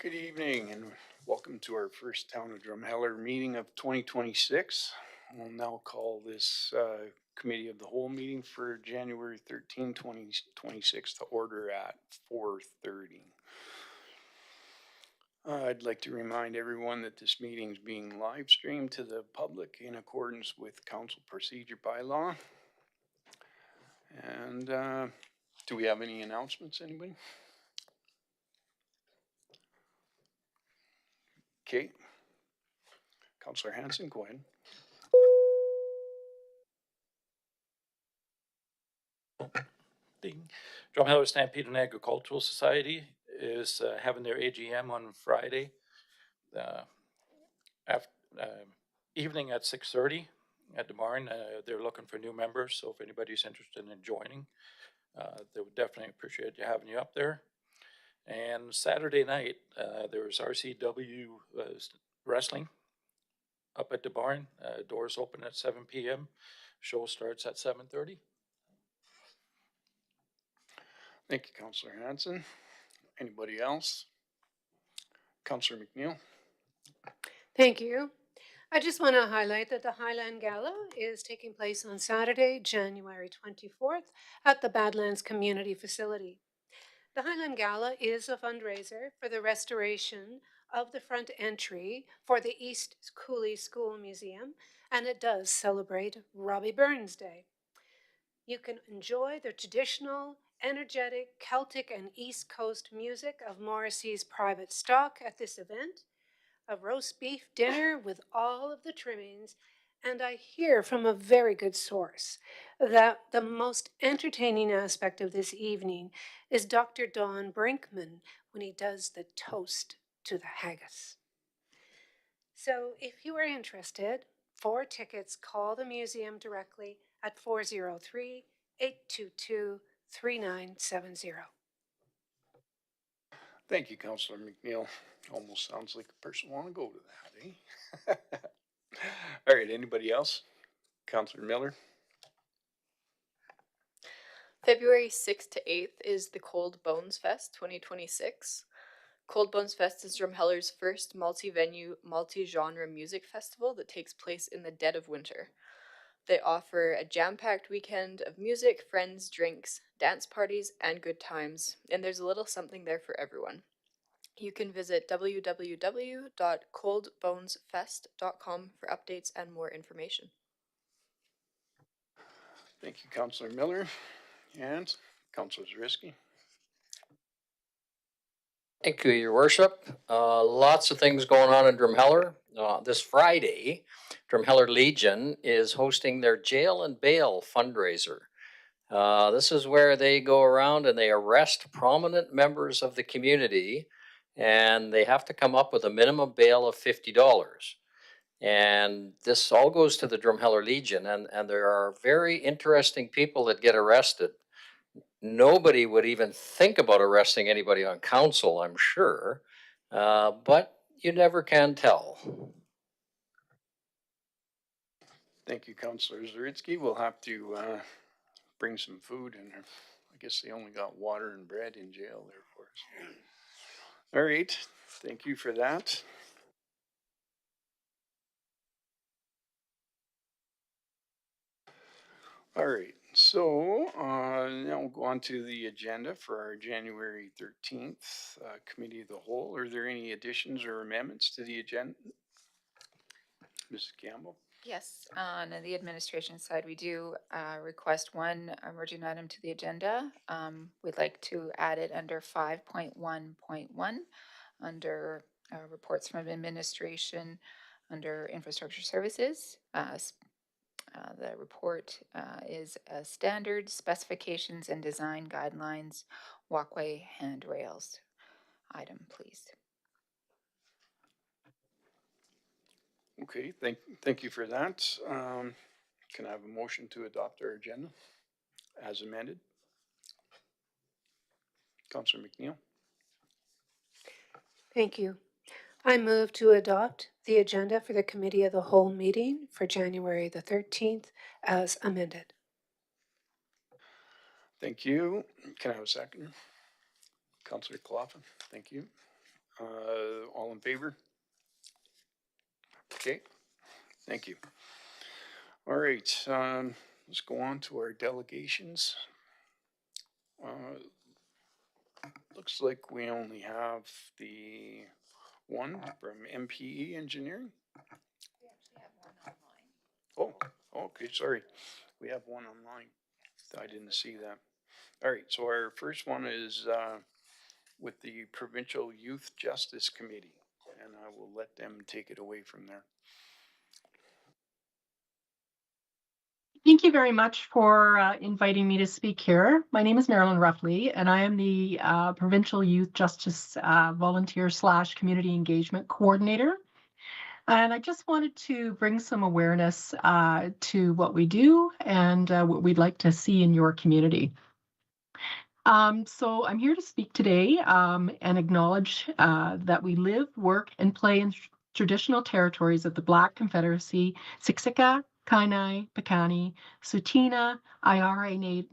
Good evening and welcome to our first Town of Drumheller meeting of 2026. We'll now call this Committee of the Whole meeting for January 13, 2026 to order at 4:30. I'd like to remind everyone that this meeting is being live streamed to the public in accordance with Council Procedure Bylaw. And do we have any announcements, anybody? Okay. Councillor Hanson, go ahead. The Drumheller Stampede and Agricultural Society is having their AGM on Friday evening at 6:30 at the barn. They're looking for new members, so if anybody's interested in joining, they would definitely appreciate having you up there. And Saturday night, there's RCW wrestling up at the barn. Doors open at 7 p.m. Show starts at 7:30. Thank you, Councillor Hanson. Anybody else? Councillor McNeil. Thank you. I just want to highlight that the Highland Gala is taking place on Saturday, January 24th at the Badlands Community Facility. The Highland Gala is a fundraiser for the restoration of the front entry for the East Cooley School Museum, and it does celebrate Robbie Burns Day. You can enjoy the traditional, energetic Celtic and East Coast music of Morrissey's private stock at this event, a roast beef dinner with all of the trimmings, and I hear from a very good source that the most entertaining aspect of this evening is Dr. Don Brinkman when he does the toast to the haggis. So if you are interested, for tickets, call the museum directly at 403-822-3970. Thank you, Councillor McNeil. Almost sounds like a person want to go to that, eh? All right, anybody else? Councillor Miller. February 6th to 8th is the Cold Bones Fest 2026. Cold Bones Fest is Drumheller's first multi-venue, multi-genre music festival that takes place in the dead of winter. They offer a jam-packed weekend of music, friends, drinks, dance parties, and good times, and there's a little something there for everyone. You can visit www.coldbonesfest.com for updates and more information. Thank you, Councillor Miller. And Councillor Zarisky. Thank you, Your Worship. Lots of things going on in Drumheller. This Friday, Drumheller Legion is hosting their jail and bail fundraiser. This is where they go around and they arrest prominent members of the community, and they have to come up with a minimum bail of $50. And this all goes to the Drumheller Legion, and there are very interesting people that get arrested. Nobody would even think about arresting anybody on council, I'm sure, but you never can tell. Thank you, Councillor Zaritsky. We'll have to bring some food in. I guess they only got water and bread in jail there for us. All right, thank you for that. All right, so now we'll go on to the agenda for our January 13th Committee of the Whole. Are there any additions or amendments to the agenda? Mrs. Campbell? Yes, on the administration side, we do request one emerging item to the agenda. We'd like to add it under 5.1.1 under reports from administration under infrastructure services. The report is standard specifications and design guidelines, walkway handrails item, please. Okay, thank you for that. Can I have a motion to adopt our agenda as amended? Councillor McNeil. Thank you. I move to adopt the agenda for the Committee of the Whole meeting for January the 13th as amended. Thank you. Can I have a second? Councillor Cloughan, thank you. All in favor? Okay, thank you. All right, let's go on to our delegations. Looks like we only have the one from MPE Engineering. We actually have one online. Oh, okay, sorry. We have one online. I didn't see that. All right, so our first one is with the Provincial Youth Justice Committee, and I will let them take it away from there. Thank you very much for inviting me to speak here. My name is Marilyn Ruffley, and I am the Provincial Youth Justice Volunteer / Community Engagement Coordinator. And I just wanted to bring some awareness to what we do and what we'd like to see in your community. So I'm here to speak today and acknowledge that we live, work, and play in traditional territories of the Black Confederacy, Siksika, Kainai, Piikani, Tsuut'ina, Aiara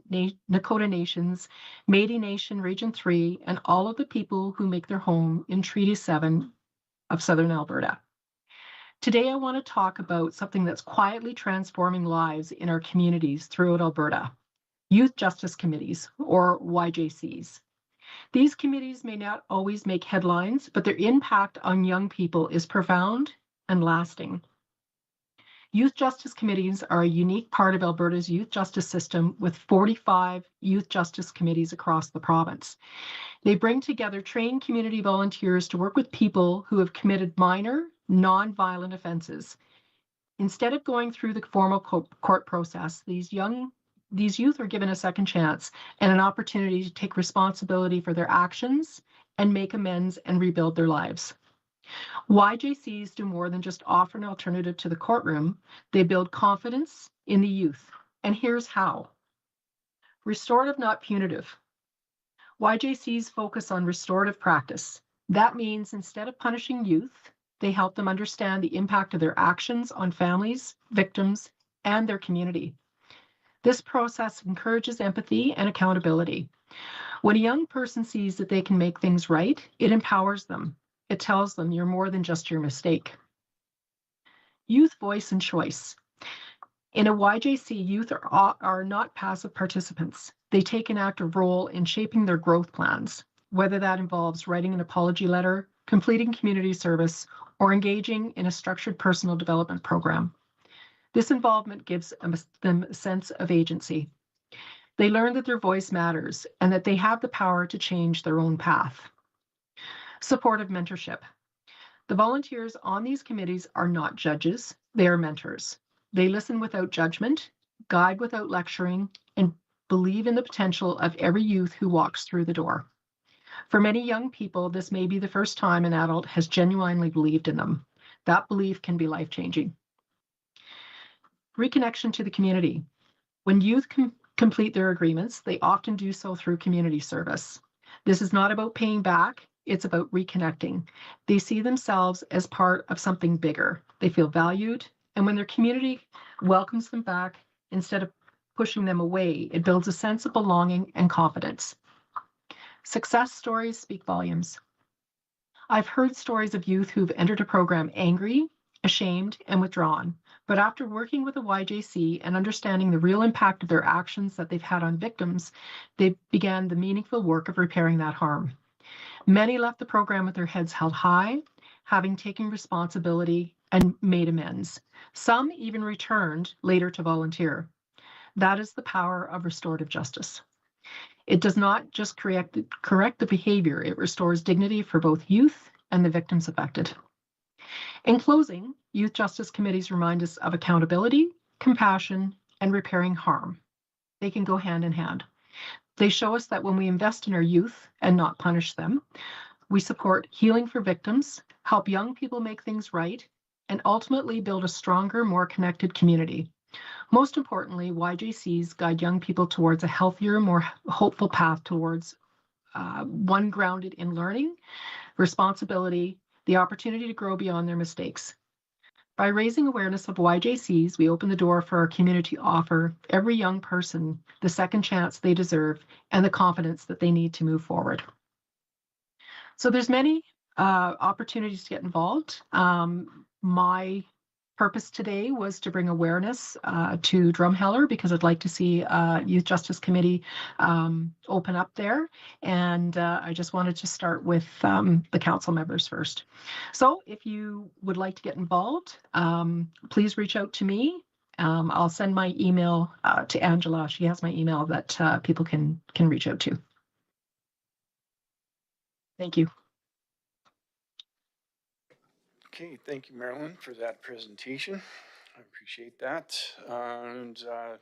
Nakota Nations, Métis Nation Region 3, and all of the people who make their home in Treaty 7 of Southern Alberta. Today, I want to talk about something that's quietly transforming lives in our communities throughout Alberta. Youth Justice Committees, or YJCs. These committees may not always make headlines, but their impact on young people is profound and lasting. Youth Justice Committees are a unique part of Alberta's youth justice system with 45 youth justice committees across the province. They bring together trained community volunteers to work with people who have committed minor, non-violent offenses. Instead of going through the formal court process, these youth are given a second chance and an opportunity to take responsibility for their actions and make amends and rebuild their lives. YJCs do more than just offer an alternative to the courtroom. They build confidence in the youth. And here's how. Restorative, not punitive. YJCs focus on restorative practice. That means instead of punishing youth, they help them understand the impact of their actions on families, victims, and their community. This process encourages empathy and accountability. When a young person sees that they can make things right, it empowers them. It tells them you're more than just your mistake. Youth voice and choice. In a YJC, youth are not passive participants. They take an active role in shaping their growth plans, whether that involves writing an apology letter, completing community service, or engaging in a structured personal development program. This involvement gives them a sense of agency. They learn that their voice matters and that they have the power to change their own path. Supportive mentorship. The volunteers on these committees are not judges, they are mentors. They listen without judgment, guide without lecturing, and believe in the potential of every youth who walks through the door. For many young people, this may be the first time an adult has genuinely believed in them. That belief can be life-changing. Reconnection to the community. When youth complete their agreements, they often do so through community service. This is not about paying back, it's about reconnecting. They see themselves as part of something bigger. They feel valued, and when their community welcomes them back, instead of pushing them away, it builds a sense of belonging and confidence. Success stories speak volumes. I've heard stories of youth who've entered a program angry, ashamed, and withdrawn. But after working with a YJC and understanding the real impact of their actions that they've had on victims, they began the meaningful work of repairing that harm. Many left the program with their heads held high, having taken responsibility and made amends. Some even returned later to volunteer. That is the power of restorative justice. It does not just correct the behavior, it restores dignity for both youth and the victims affected. In closing, youth justice committees remind us of accountability, compassion, and repairing harm. They can go hand in hand. They show us that when we invest in our youth and not punish them, we support healing for victims, help young people make things right, and ultimately build a stronger, more connected community. Most importantly, YJCs guide young people towards a healthier, more hopeful path towards one grounded in learning, responsibility, the opportunity to grow beyond their mistakes. By raising awareness of YJCs, we open the door for our community to offer every young person the second chance they deserve and the confidence that they need to move forward. So there's many opportunities to get involved. My purpose today was to bring awareness to Drumheller because I'd like to see Youth Justice Committee open up there. And I just wanted to start with the council members first. So if you would like to get involved, please reach out to me. I'll send my email to Angela. She has my email that people can reach out to. Thank you. Okay, thank you, Marilyn, for that presentation. I appreciate that. And I'd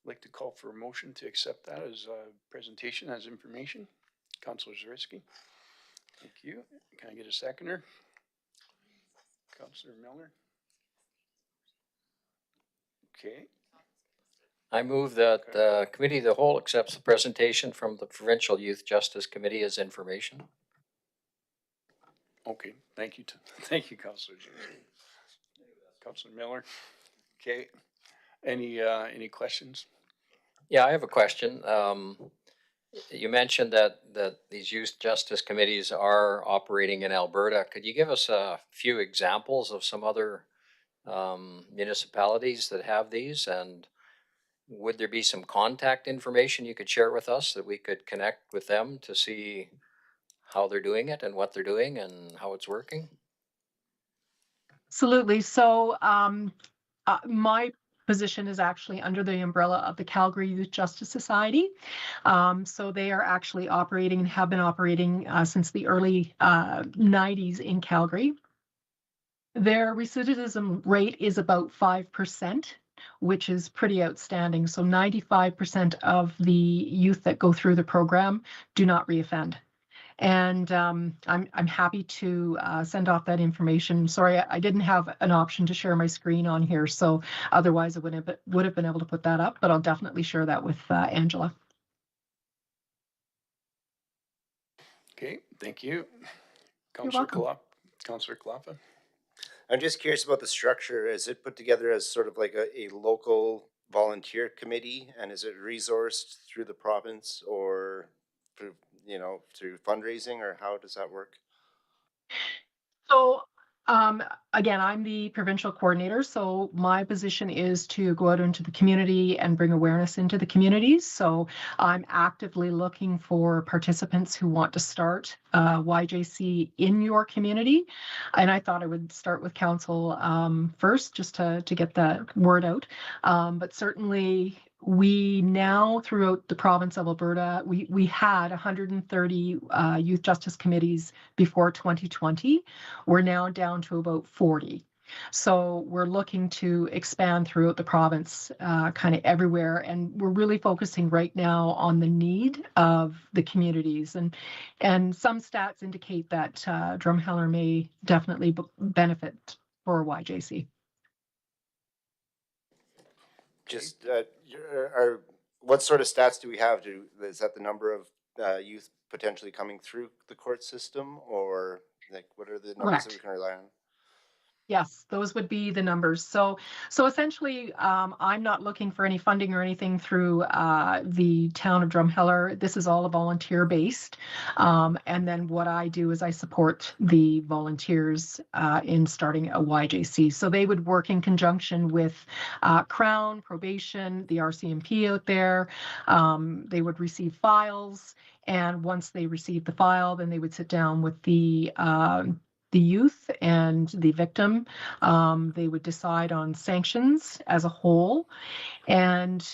like to call for a motion to accept that as a presentation, as information. Councillor Zarisky. Thank you. Can I get a seconder? Councillor Miller. Okay. I move that the Committee of the Whole accepts the presentation from the Provincial Youth Justice Committee as information. Okay, thank you. Thank you, Councillor Zarisky. Councillor Miller. Okay. Any questions? Yeah, I have a question. You mentioned that these youth justice committees are operating in Alberta. Could you give us a few examples of some other municipalities that have these? And would there be some contact information you could share with us that we could connect with them to see how they're doing it and what they're doing and how it's working? Absolutely. So my position is actually under the umbrella of the Calgary Youth Justice Society. So they are actually operating and have been operating since the early 90s in Calgary. Their recidivism rate is about 5%, which is pretty outstanding. So 95% of the youth that go through the program do not reoffend. And I'm happy to send off that information. Sorry, I didn't have an option to share my screen on here, so otherwise I would have been able to put that up, but I'll definitely share that with Angela. Okay, thank you. You're welcome. Councillor Kalapa. I'm just curious about the structure. Is it put together as sort of like a local volunteer committee, and is it resourced through the province or through, through fundraising, or how does that work? So again, I'm the provincial coordinator, so my position is to go out into the community and bring awareness into the communities. So I'm actively looking for participants who want to start YJC in your community. And I thought I would start with council first, just to get the word out. But certainly we now, throughout the province of Alberta, we had 130 youth justice committees before 2020. We're now down to about 40. So we're looking to expand throughout the province, kind of everywhere. And we're really focusing right now on the need of the communities. And some stats indicate that Drumheller may definitely benefit for YJC. Just what sort of stats do we have? Is that the number of youth potentially coming through the court system, or like what are the numbers that we can rely on? Yes, those would be the numbers. So essentially, I'm not looking for any funding or anything through the town of Drumheller. This is all volunteer based. And then what I do is I support the volunteers in starting a YJC. So they would work in conjunction with Crown, probation, the RCMP out there. They would receive files. And once they receive the file, then they would sit down with the youth and the victim. They would decide on sanctions as a whole. And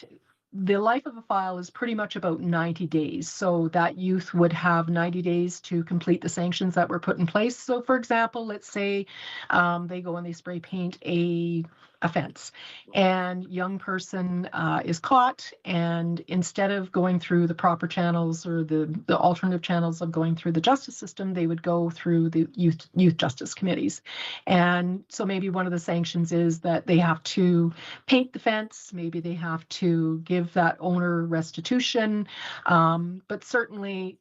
the life of a file is pretty much about 90 days. So that youth would have 90 days to complete the sanctions that were put in place. So for example, let's say they go and they spray paint a offense and young person is caught, and instead of going through the proper channels or the alternative channels of going through the justice system, they would go through the youth justice committees. And so maybe one of the sanctions is that they have to paint the fence, maybe they have to give that owner restitution, but certainly,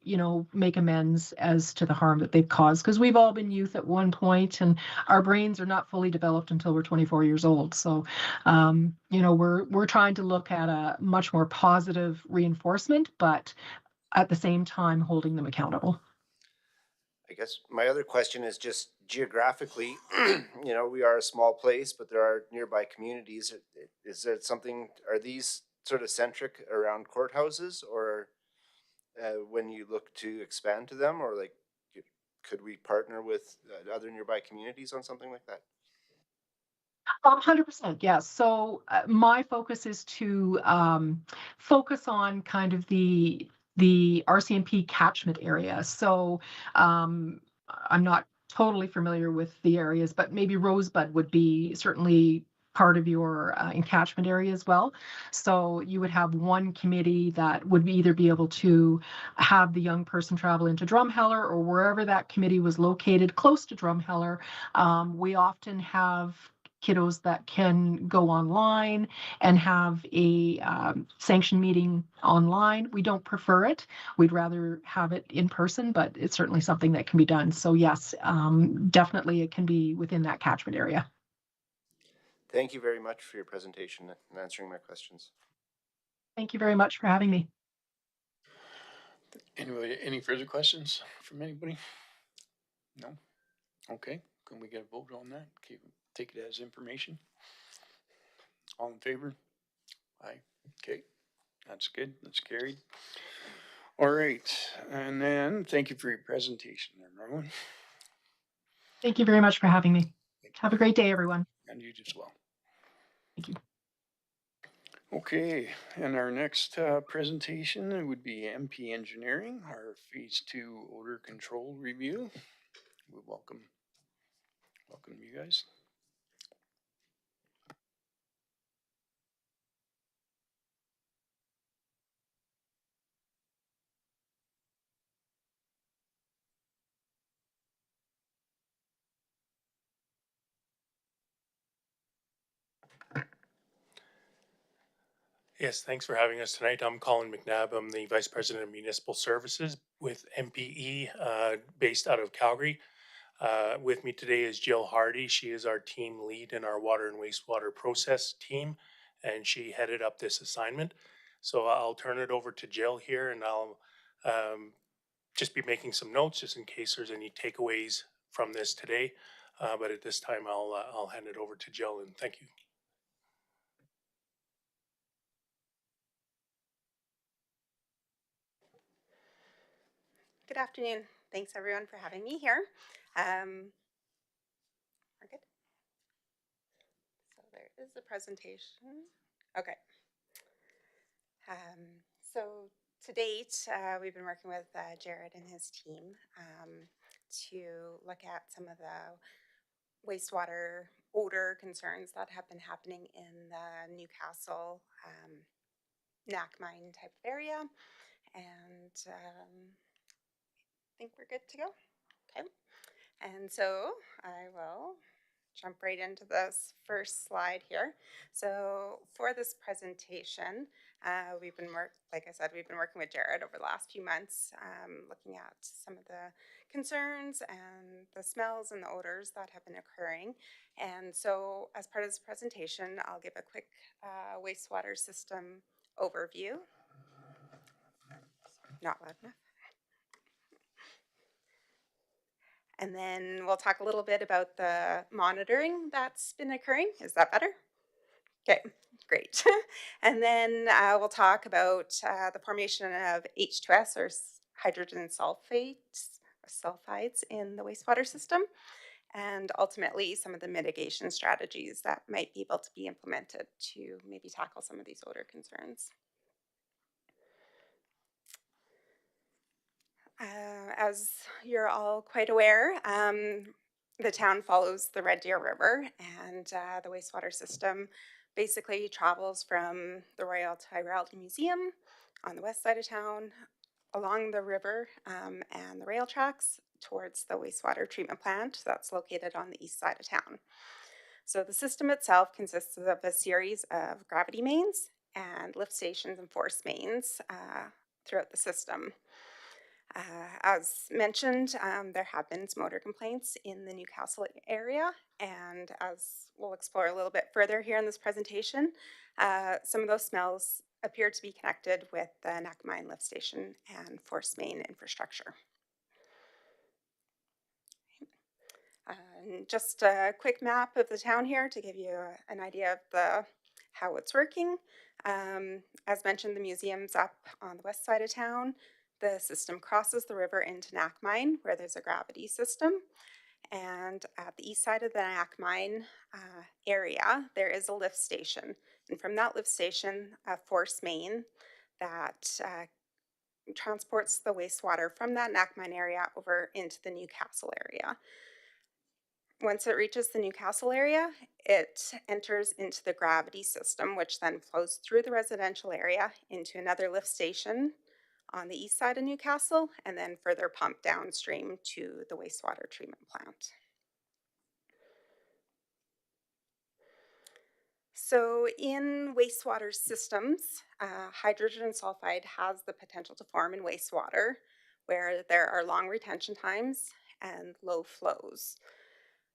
make amends as to the harm that they've caused, because we've all been youth at one point and our brains are not fully developed until we're 24 years old. So, we're trying to look at a much more positive reinforcement, but at the same time holding them accountable. I guess my other question is just geographically, you know, we are a small place, but there are nearby communities. Is there something, are these sort of centric around courthouses, or when you look to expand to them, or like, could we partner with other nearby communities on something like that? 100%, yes. So my focus is to focus on kind of the RCMP catchment area. So I'm not totally familiar with the areas, but maybe Rosebud would be certainly part of your encatchment area as well. So you would have one committee that would either be able to have the young person travel into Drumheller or wherever that committee was located close to Drumheller. We often have kiddos that can go online and have a sanctioned meeting online. We don't prefer it. We'd rather have it in person, but it's certainly something that can be done. So yes, definitely it can be within that catchment area. Thank you very much for your presentation and answering my questions. Thank you very much for having me. Anybody, any further questions from anybody? No? Okay, can we get a vote on that? Take it as information. All in favor? Aye. Okay, that's good. That's carried. All right, and then thank you for your presentation there, Marlon. Thank you very much for having me. Have a great day, everyone. And you as well. Thank you. Okay, and our next presentation would be MP Engineering, our Phase 2 odor control review. We welcome you guys. Yes, thanks for having us tonight. I'm Colin McNabb. I'm the Vice President of Municipal Services with MPE, based out of Calgary. With me today is Jill Hardy. She is our team lead in our water and wastewater process team, and she headed up this assignment. So I'll turn it over to Jill here, and I'll just be making some notes just in case there's any takeaways from this today. But at this time, I'll hand it over to Jill, and thank you. Good afternoon. Thanks everyone for having me here. We're good. So there is the presentation. Okay. So to date, we've been working with Jared and his team to look at some of the wastewater odor concerns that have been happening in the Newcastle Knack Mine type of area. And I think we're good to go. Okay. And so I will jump right into this first slide here. So for this presentation, like I said, we've been working with Jared over the last few months, looking at some of the concerns and the smells and the odors that have been occurring. And so as part of this presentation, I'll give a quick wastewater system overview. Not loud enough. And then we'll talk a little bit about the monitoring that's been occurring. Is that better? Okay, great. And then we'll talk about the formation of H2S or hydrogen sulfides in the wastewater system, and ultimately some of the mitigation strategies that might be able to be implemented to maybe tackle some of these odor concerns. As you're all quite aware, the town follows the Red Deer River, and the wastewater system basically travels from the Royal Tyrrell Museum on the west side of town, along the river and the rail tracks towards the wastewater treatment plant that's located on the east side of town. So the system itself consists of a series of gravity mains and lift stations and force mains throughout the system. As mentioned, there have been some odor complaints in the Newcastle area, and as we'll explore a little bit further here in this presentation, some of those smells appear to be connected with the Knack Mine lift station and force main infrastructure. And just a quick map of the town here to give you an idea of how it's working. As mentioned, the museum's up on the west side of town. The system crosses the river into Knakmine, where there's a gravity system. And at the east side of the Knakmine area, there is a lift station. And from that lift station, a force main that transports the wastewater from that Knakmine area over into the Newcastle area. Once it reaches the Newcastle area, it enters into the gravity system, which then flows through the residential area into another lift station on the east side of Newcastle, and then further pumped downstream to the wastewater treatment plant. So in wastewater systems, hydrogen sulfide has the potential to form in wastewater where there are long retention times and low flows.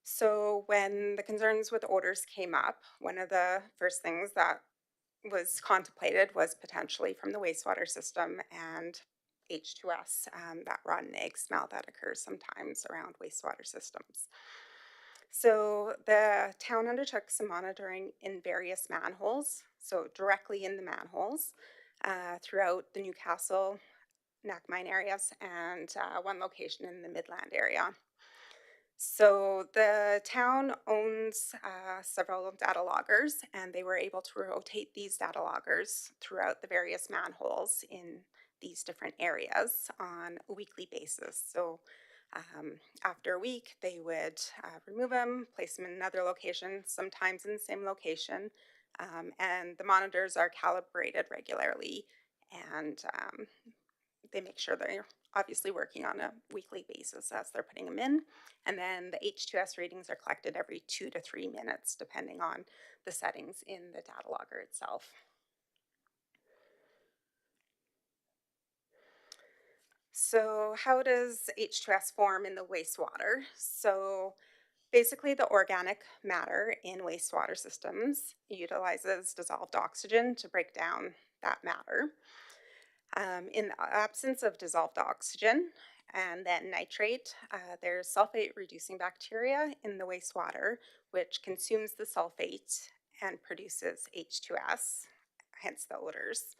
So when the concerns with odors came up, one of the first things that was contemplated was potentially from the wastewater system and H2S, that rotten egg smell that occurs sometimes around wastewater systems. So the town undertook some monitoring in various manholes, so directly in the manholes throughout the Newcastle, Knakmine areas, and one location in the Midland area. So the town owns several data loggers, and they were able to rotate these data loggers throughout the various manholes in these different areas on a weekly basis. So after a week, they would remove them, place them in another location, sometimes in the same location, and the monitors are calibrated regularly, and they make sure they're obviously working on a weekly basis as they're putting them in. And then the H2S readings are collected every 2 to 3 minutes, depending on the settings in the data logger itself. So how does H2S form in the wastewater? So basically the organic matter in wastewater systems utilizes dissolved oxygen to break down that matter. In the absence of dissolved oxygen and then nitrate, there's sulfate reducing bacteria in the wastewater, which consumes the sulfate and produces H2S, hence the odors.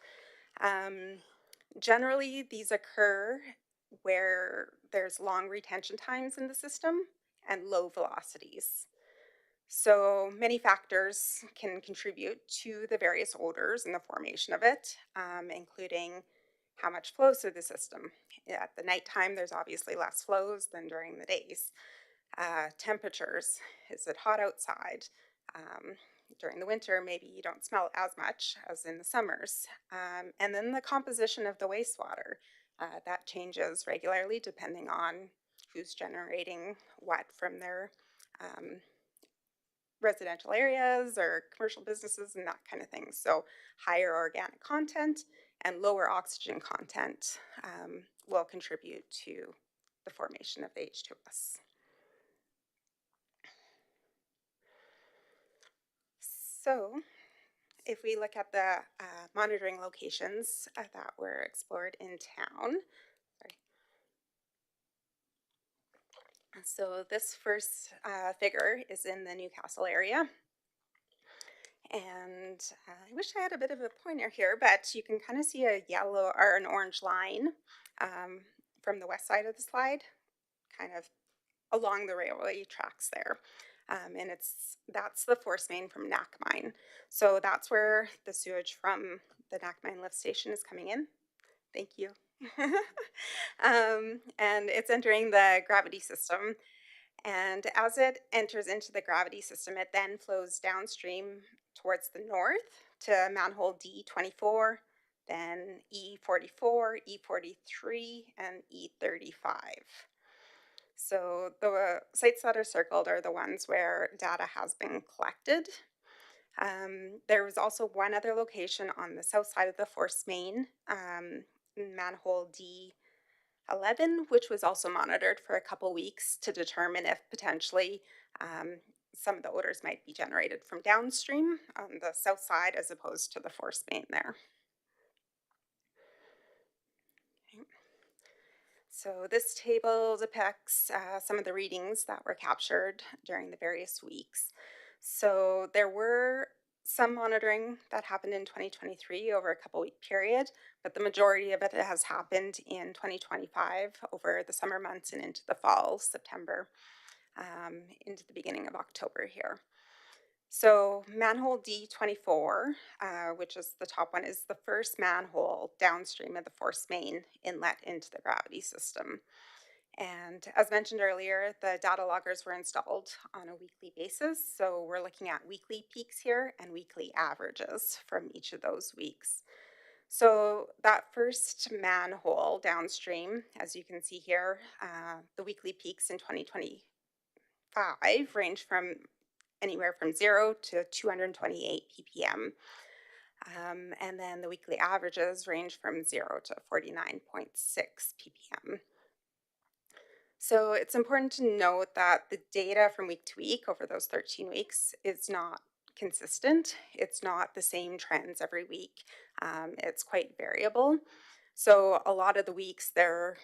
Generally, these occur where there's long retention times in the system and low velocities. So many factors can contribute to the various odors and the formation of it, including how much flows through the system. At the nighttime, there's obviously less flows than during the days. Temperatures, is it hot outside? During the winter, maybe you don't smell as much as in the summers. And then the composition of the wastewater, that changes regularly depending on who's generating what from their residential areas or commercial businesses and that kind of thing. So higher organic content and lower oxygen content will contribute to the formation of the H2S. So if we look at the monitoring locations that were explored in town, so this first figure is in the Newcastle area. And I wish I had a bit of a pointer here, but you can kind of see a yellow or an orange line from the west side of the slide, kind of along the railway tracks there. And that's the force main from Knakmine. So that's where the sewage from the Knakmine lift station is coming in. Thank you. And it's entering the gravity system. And as it enters into the gravity system, it then flows downstream towards the north to manhole D24, then E44, E43, and E35. So the sites that are circled are the ones where data has been collected. There was also one other location on the south side of the force main, manhole D11, which was also monitored for a couple weeks to determine if potentially some of the odors might be generated from downstream on the south side as opposed to the force main there. So this table depicts some of the readings that were captured during the various weeks. So there were some monitoring that happened in 2023 over a couple week period, but the majority of it has happened in 2025 over the summer months and into the fall, September, into the beginning of October here. So manhole D24, which is the top one, is the first manhole downstream of the force main inlet into the gravity system. And as mentioned earlier, the data loggers were installed on a weekly basis. So we're looking at weekly peaks here and weekly averages from each of those weeks. So that first manhole downstream, as you can see here, the weekly peaks in 2025 range from anywhere from 0 to 228 ppm. And then the weekly averages range from 0 to 49.6 ppm. So it's important to note that the data from week to week over those 13 weeks is not consistent. It's not the same trends every week. It's quite variable. So a lot of the weeks there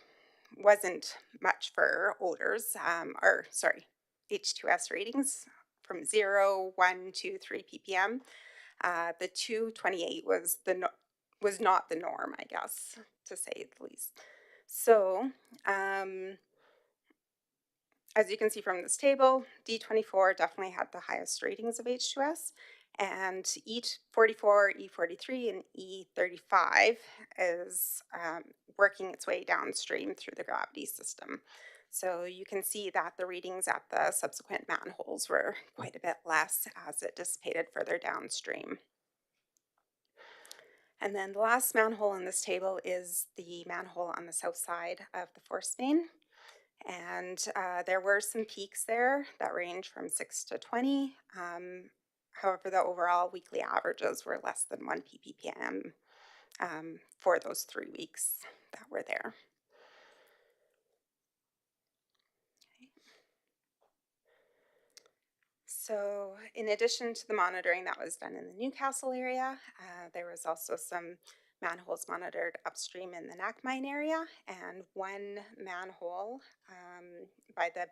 wasn't much for odors, H2S ratings from 0, 1, 2, 3 ppm. The 228 was not the norm, I guess, to say the least. So as you can see from this table, D24 definitely had the highest ratings of H2S, and E44, E43, and E35 is working its way downstream through the gravity system. So you can see that the readings at the subsequent manholes were quite a bit less as it dissipated further downstream. And then the last manhole in this table is the manhole on the south side of the force main. And there were some peaks there that range from 6 to 20. However, the overall weekly averages were less than 1 ppm for those 3 weeks that were there. So in addition to the monitoring that was done in the Newcastle area, there was also some manholes monitored upstream in the Knack area, and one manhole by the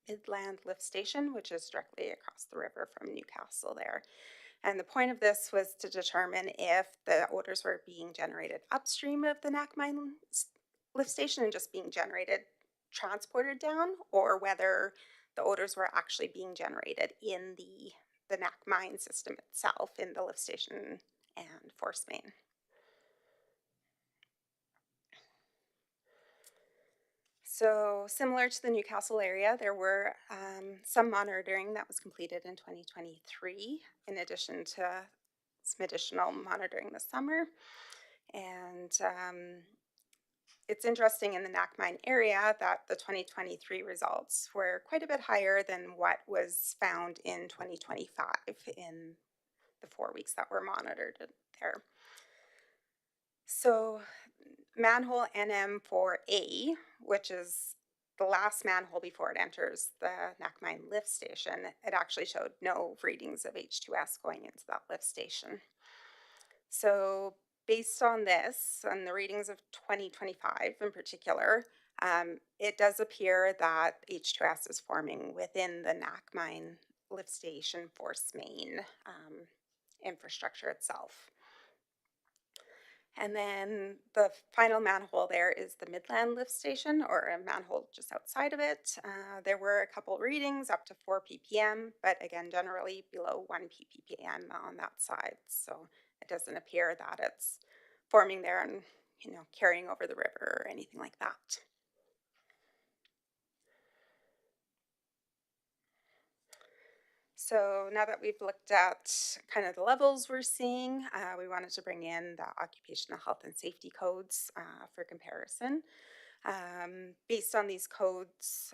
Midland Lift Station, which is directly across the river from Newcastle there. And the point of this was to determine if the odors were being generated upstream of the Knack Lift Station and just being transported down, or whether the odors were actually being generated in the Knack mine system itself, in the lift station and force main. So similar to the Newcastle area, there were some monitoring that was completed in 2023, in addition to some additional monitoring this summer. And it's interesting in the Knack mine area that the 2023 results were quite a bit higher than what was found in 2025 in the 4 weeks that were monitored there. So manhole NM4A, which is the last manhole before it enters the Knack mine lift station, it actually showed no readings of H2S going into that lift station. So based on this and the readings of 2025 in particular, it does appear that H2S is forming within the Knack mine lift station force main infrastructure itself. And then the final manhole there is the Midland Lift Station, or a manhole just outside of it. There were a couple readings up to 4 ppm, but again, generally below 1 ppm on that side. So it doesn't appear that it's forming there and, carrying over the river or anything like that. So now that we've looked at kind of the levels we're seeing, we wanted to bring in the occupational health and safety codes for comparison. Based on these codes,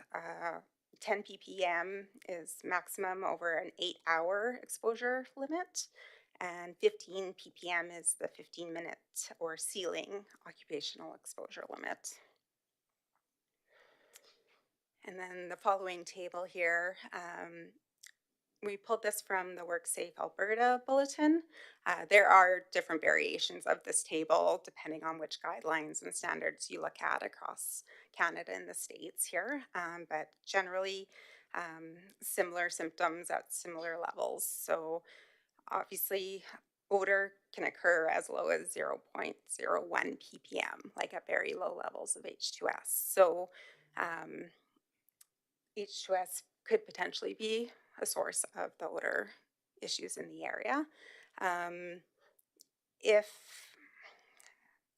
10 ppm is maximum over an 8-hour exposure limit, and 15 ppm is the 15-minute or ceiling occupational exposure limit. And then the following table here we pulled this from the WorkSafe Alberta Bulletin. There are different variations of this table depending on which guidelines and standards you look at across Canada and the States here, but generally similar symptoms at similar levels. So obviously, odor can occur as low as 0.01 ppm, like at very low levels of H2S. So H2S could potentially be a source of the odor issues in the area. If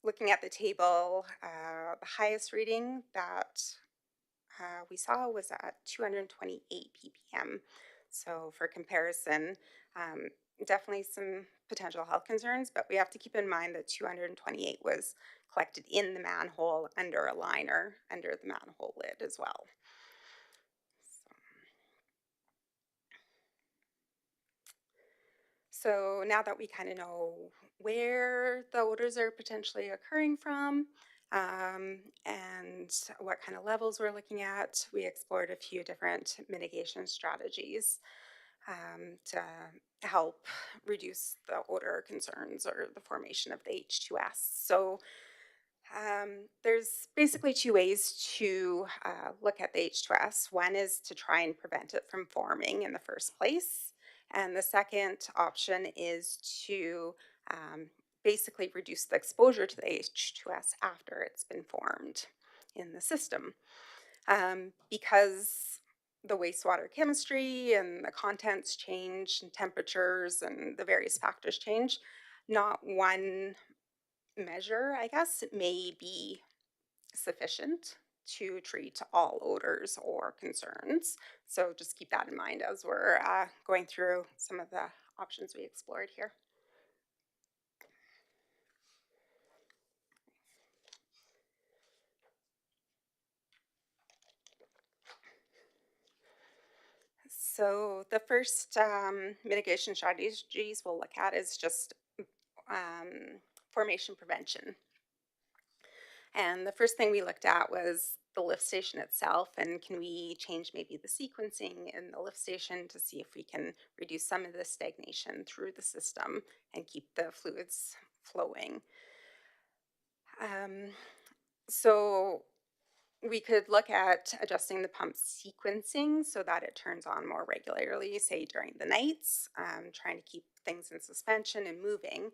looking at the table, the highest reading that we saw was at 228 ppm. So for comparison, definitely some potential health concerns, but we have to keep in mind that 228 was collected in the manhole under a liner under the manhole lid as well. So now that we kind of know where the odors are potentially occurring from, and what kind of levels we're looking at, we explored a few different mitigation strategies to help reduce the odor concerns or the formation of the H2S. So there's basically two ways to look at the H2S. One is to try and prevent it from forming in the first place. And the second option is to basically reduce the exposure to the H2S after it's been formed in the system. Because the wastewater chemistry and the contents change, and temperatures and the various factors change, not one measure, I guess, may be sufficient to treat all odors or concerns. So just keep that in mind as we're going through some of the options we explored here. So the first mitigation strategies we'll look at is just formation prevention. And the first thing we looked at was the lift station itself, and can we change maybe the sequencing in the lift station to see if we can reduce some of the stagnation through the system and keep the fluids flowing. So we could look at adjusting the pump sequencing so that it turns on more regularly, say during the nights, trying to keep things in suspension and moving.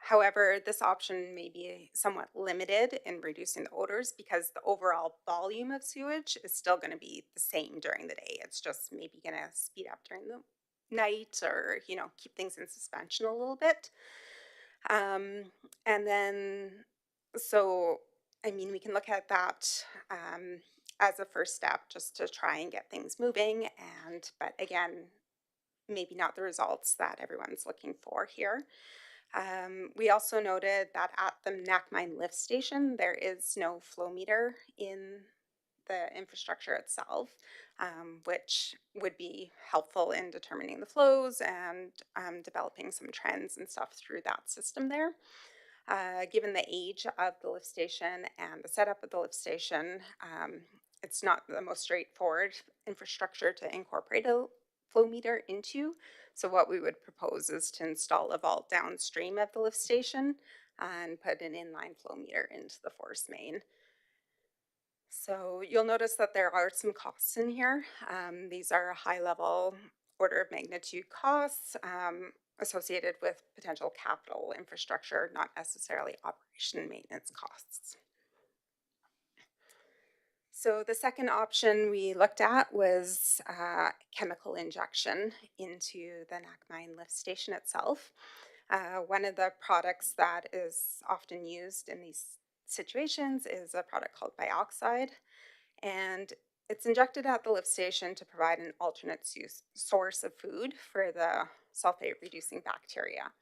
However, this option may be somewhat limited in reducing the odors because the overall volume of sewage is still going to be the same during the day. It's just maybe going to speed up during the night or, keep things in suspension a little bit. And then, so, we can look at that as a first step just to try and get things moving. But again, maybe not the results that everyone's looking for here. We also noted that at the Knackmine lift station, there is no flow meter in the infrastructure itself, which would be helpful in determining the flows and developing some trends and stuff through that system there. Given the age of the lift station and the setup of the lift station, it's not the most straightforward infrastructure to incorporate a flow meter into. So what we would propose is to install a vault downstream of the lift station and put an inline flow meter into the force main. So you'll notice that there are some costs in here. These are high level order of magnitude costs associated with potential capital infrastructure, not necessarily operation and maintenance costs. So the second option we looked at was chemical injection into the Knackmine lift station itself. One of the products that is often used in these situations is a product called bioxide, and it's injected at the lift station to provide an alternate source of food for the sulfate reducing bacteria.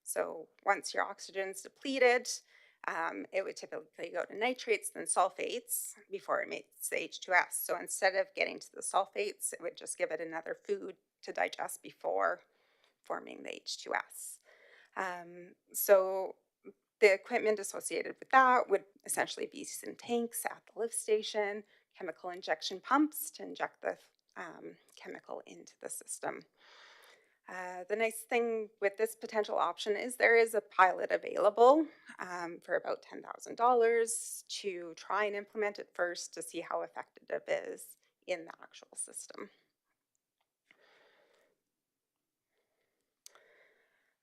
So once your oxygen's depleted, it would typically go to nitrates, then sulfates before it makes the H2S. So instead of getting to the sulfates, it would just give it another food to digest before forming the H2S. So the equipment associated with that would essentially be some tanks at the lift station, chemical injection pumps to inject the chemical into the system. The nice thing with this potential option is there is a pilot available for about $10,000 to try and implement it first to see how effective it is in the actual system.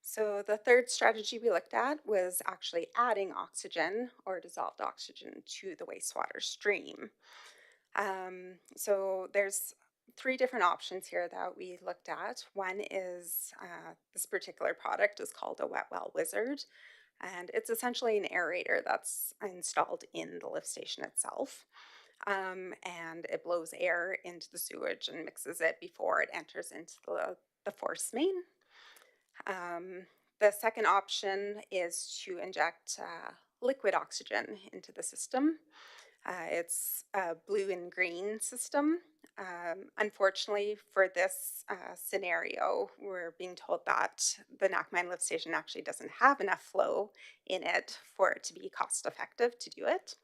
So the third strategy we looked at was actually adding oxygen or dissolved oxygen to the wastewater stream. So there's 3 different options here that we looked at. One is this particular product is called a wet well wizard, and it's essentially an aerator that's installed in the lift station itself. And it blows air into the sewage and mixes it before it enters into the force main. The second option is to inject liquid oxygen into the system. It's a blue and green system. Unfortunately, for this scenario, we're being told that the Nakmine lift station actually doesn't have enough flow in it for it to be cost effective to do it.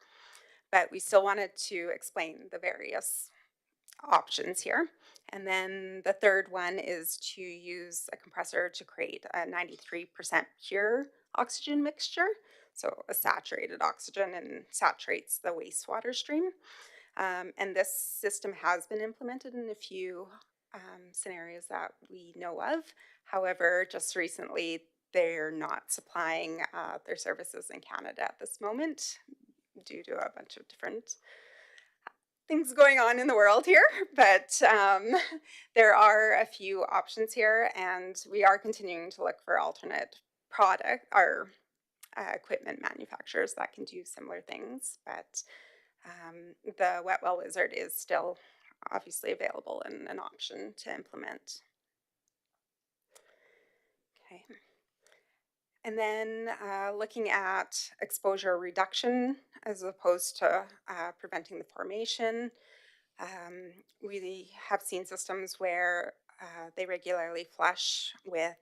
But we still wanted to explain the various options here. And then the third one is to use a compressor to create a 93% pure oxygen mixture. So a saturated oxygen and saturates the wastewater stream. And this system has been implemented in a few scenarios that we know of. However, just recently, they're not supplying their services in Canada at this moment due to a bunch of different things going on in the world here, but there are a few options here, and we are continuing to look for alternate product or equipment manufacturers that can do similar things. But the Wet Well Wizard is still obviously available and an option to implement. Okay. And then looking at exposure reduction as opposed to preventing the formation. We have seen systems where they regularly flush with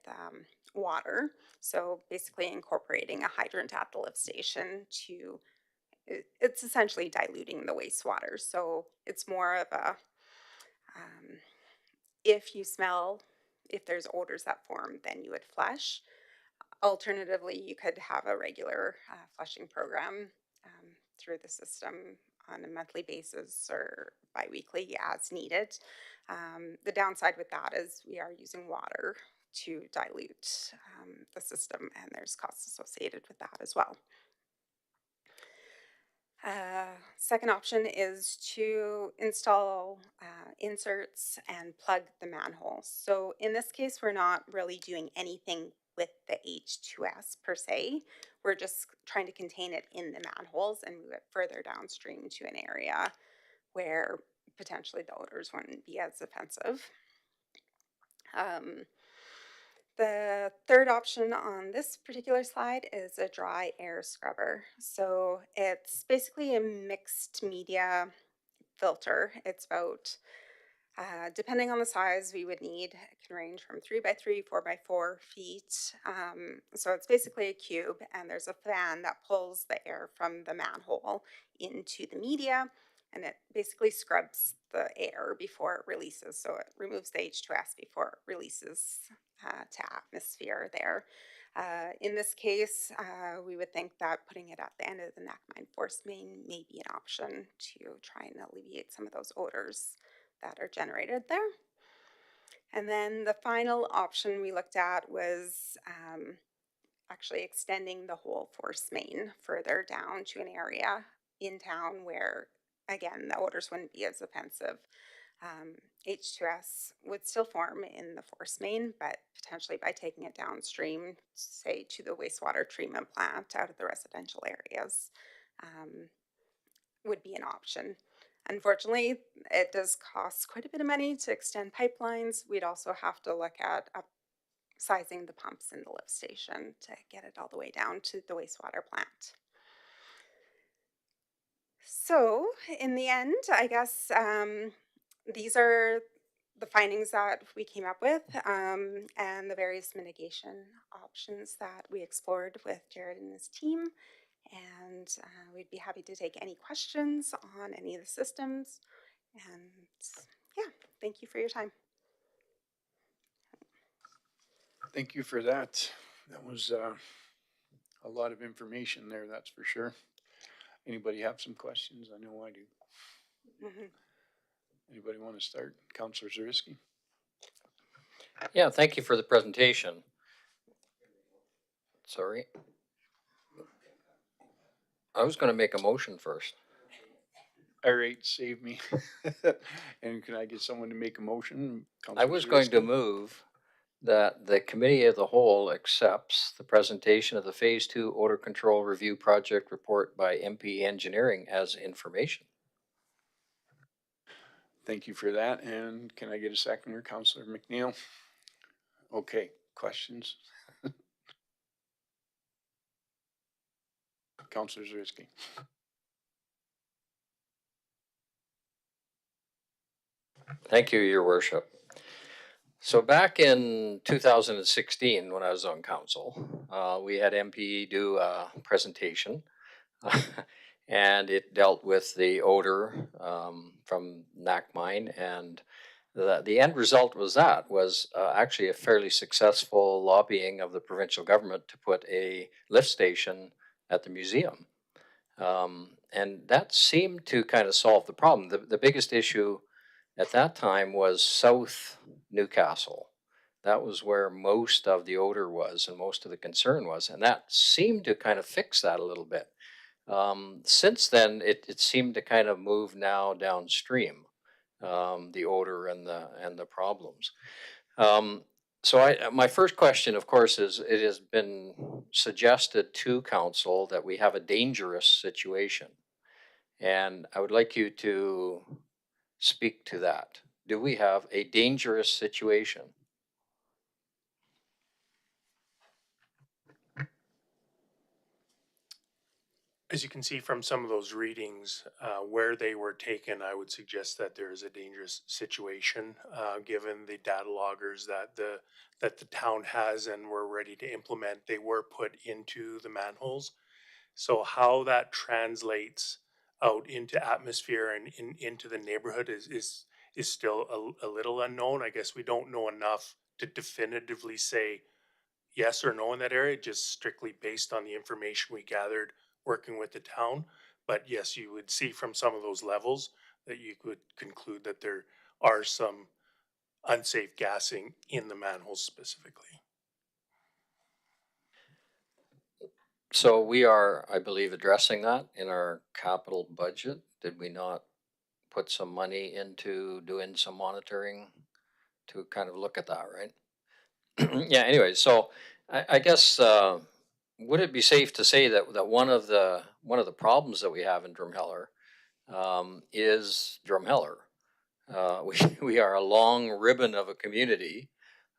water. So basically incorporating a hydrant at the lift station to, it's essentially diluting the wastewater. So it's more of a, if you smell, if there's odors that form, then you would flush. Alternatively, you could have a regular flushing program through the system on a monthly basis or biweekly as needed. The downside with that is we are using water to dilute the system, and there's costs associated with that as well. Second option is to install inserts and plug the manholes. So in this case, we're not really doing anything with the H2S per se. We're just trying to contain it in the manholes and move it further downstream to an area where potentially the odors wouldn't be as offensive. The third option on this particular slide is a dry air scrubber. So it's basically a mixed media filter. It's about, depending on the size we would need, it can range from 3x3, 4x4 feet. So it's basically a cube, and there's a fan that pulls the air from the manhole into the media, and it basically scrubs the air before it releases. So it removes the H2S before it releases to atmosphere there. In this case, we would think that putting it at the end of the Nakmine force main may be an option to try and alleviate some of those odors that are generated there. And then the final option we looked at was actually extending the whole force main further down to an area in town where, again, the odors wouldn't be as offensive. H2S would still form in the force main, but potentially by taking it downstream, say to the wastewater treatment plant out of the residential areas, would be an option. Unfortunately, it does cost quite a bit of money to extend pipelines. We'd also have to look at upsizing the pumps in the lift station to get it all the way down to the wastewater plant. So in the end, I guess these are the findings that we came up with and the various mitigation options that we explored with Jared and his team. And we'd be happy to take any questions on any of the systems. And yeah, thank you for your time. Thank you for that. That was a lot of information there, that's for sure. Anybody have some questions? I know I do. Anybody want to start? Councillor Zarisky? Yeah, thank you for the presentation. Sorry. I was gonna make a motion first. All right, save me. And can I get someone to make a motion? I Councillor was going to Zarisky? move that the committee of the whole accepts the presentation of the Phase 2 Odor Control Review Project Report by MP Engineering as information. Thank you for that. And can I get a seconder, Councillor McNeil? Okay, questions? Councillor Zarisky? Thank you, Your Worship. So back in 2016, when I was on council, we had MP do a presentation and it dealt with the odor from Knack Mine, and the end result was actually a fairly successful lobbying of the provincial government to put a lift station at the museum. And that seemed to kind of solve the problem. The biggest issue at that time was South Newcastle. That was where most of the odor was and most of the concern was. And that seemed to kind of fix that a little bit. Since then, it seemed to kind of move now downstream, the odor and the problems. So my first question, of course, is it has been suggested to council that we have a dangerous situation. And I would like you to speak to that. Do we have a dangerous situation? As you can see from some of those readings, where they were taken, I would suggest that there is a dangerous situation, given the data loggers that the town has and we're ready to implement. They were put into the manholes. So how that translates out into atmosphere and into the neighborhood is still a little unknown. I guess we don't know enough to definitively say yes or no in that area, just strictly based on the information we gathered working with the town. But yes, you would see from some of those levels that you could conclude that there are some unsafe gassing in the manholes specifically. So we are, I believe, addressing that in our capital budget. Did we not put some money into doing some monitoring to kind of look at that, right? Yeah, anyway, so I guess would it be safe to say that one of the problems that we have in Drumheller is Drumheller? We are a long ribbon of a community,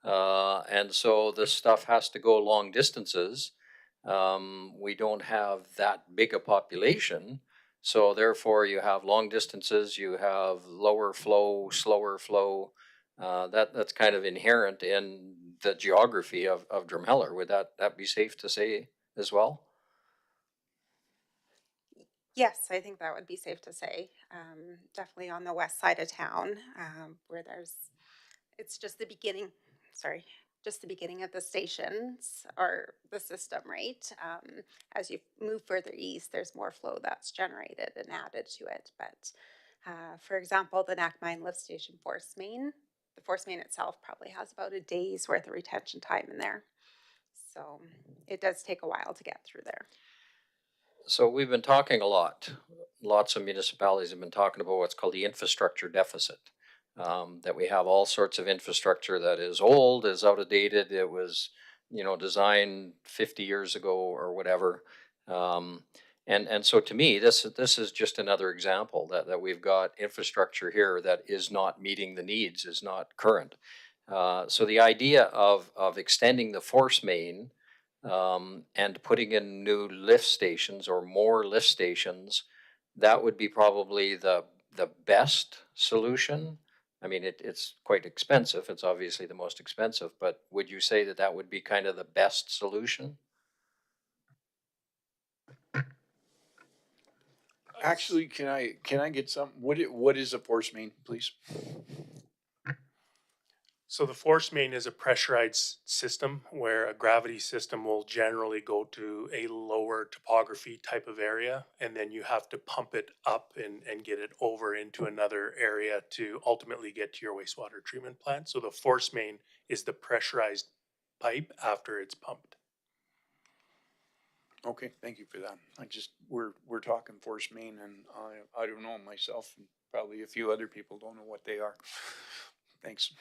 and so this stuff has to go long distances. We don't have that big a population, so therefore you have long distances, you have lower flow, slower flow. That's kind of inherent in the geography of Drumheller. Would that be safe to say as well? Yes, I think that would be safe to say. Definitely on the west side of town, where it's just the beginning, sorry, just the beginning of the stations or the system, right? As you move further east, there's more flow that's generated and added to it. But for example, the Knack Mine lift station force main, the force main itself probably has about a day's worth of retention time in there. So it does take a while to get through there. So we've been talking a lot. Lots of municipalities have been talking about what's called the infrastructure deficit. That we have all sorts of infrastructure that is old, is out of dated. It was, designed 50 years ago or whatever. And so to me, this is just another example that we've got infrastructure here that is not meeting the needs, is not current. So the idea of extending the force main and putting in new lift stations or more lift stations, that would be probably the best solution. I mean, it's quite expensive. It's obviously the most expensive, but would you say that would be kind of the best solution? Actually, can I get some, what is a force main, please? So the force main is a pressurized system where a gravity system will generally go to a lower topography type of area, and then you have to pump it up and get it over into another area to ultimately get to your wastewater treatment plant. So the force main is the pressurized pipe after it's pumped. Okay, thank you for that. We're talking force main, and I don't know myself, and probably a few other people don't know what they are. Thanks.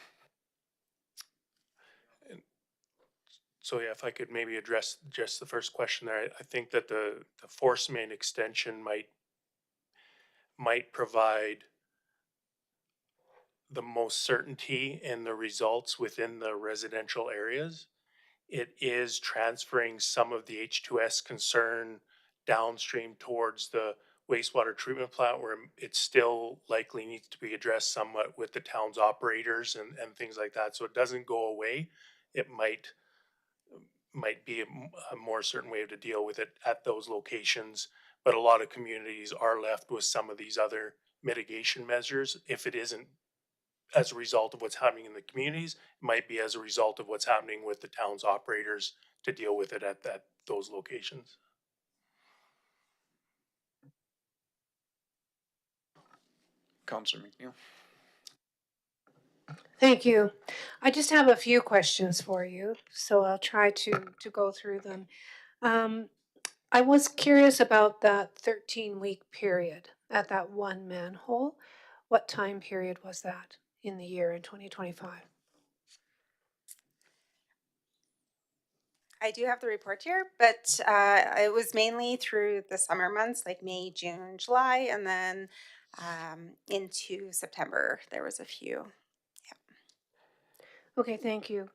So yeah, if I could maybe address just the first question there, I think that the force main extension might provide the most certainty in the results within the residential areas. It is transferring some of the H2S concern downstream towards the wastewater treatment plant, where it still likely needs to be addressed somewhat with the town's operators and things like that. So it doesn't go away. It might be a more certain way to deal with it at those locations. But a lot of communities are left with some of these other mitigation measures. If it isn't as a result of what's happening in the communities, it might be as a result of what's happening with the town's operators to deal with it at those locations. Councillor McNeil. Thank you. I just have a few questions for you, so I'll try to go through them. I was curious about that 13-week period at that one manhole. What time period was that in the year in 2025? I do have the report here, but it was mainly through the summer months like May, June, July, and then into September there was a few. Okay, thank you.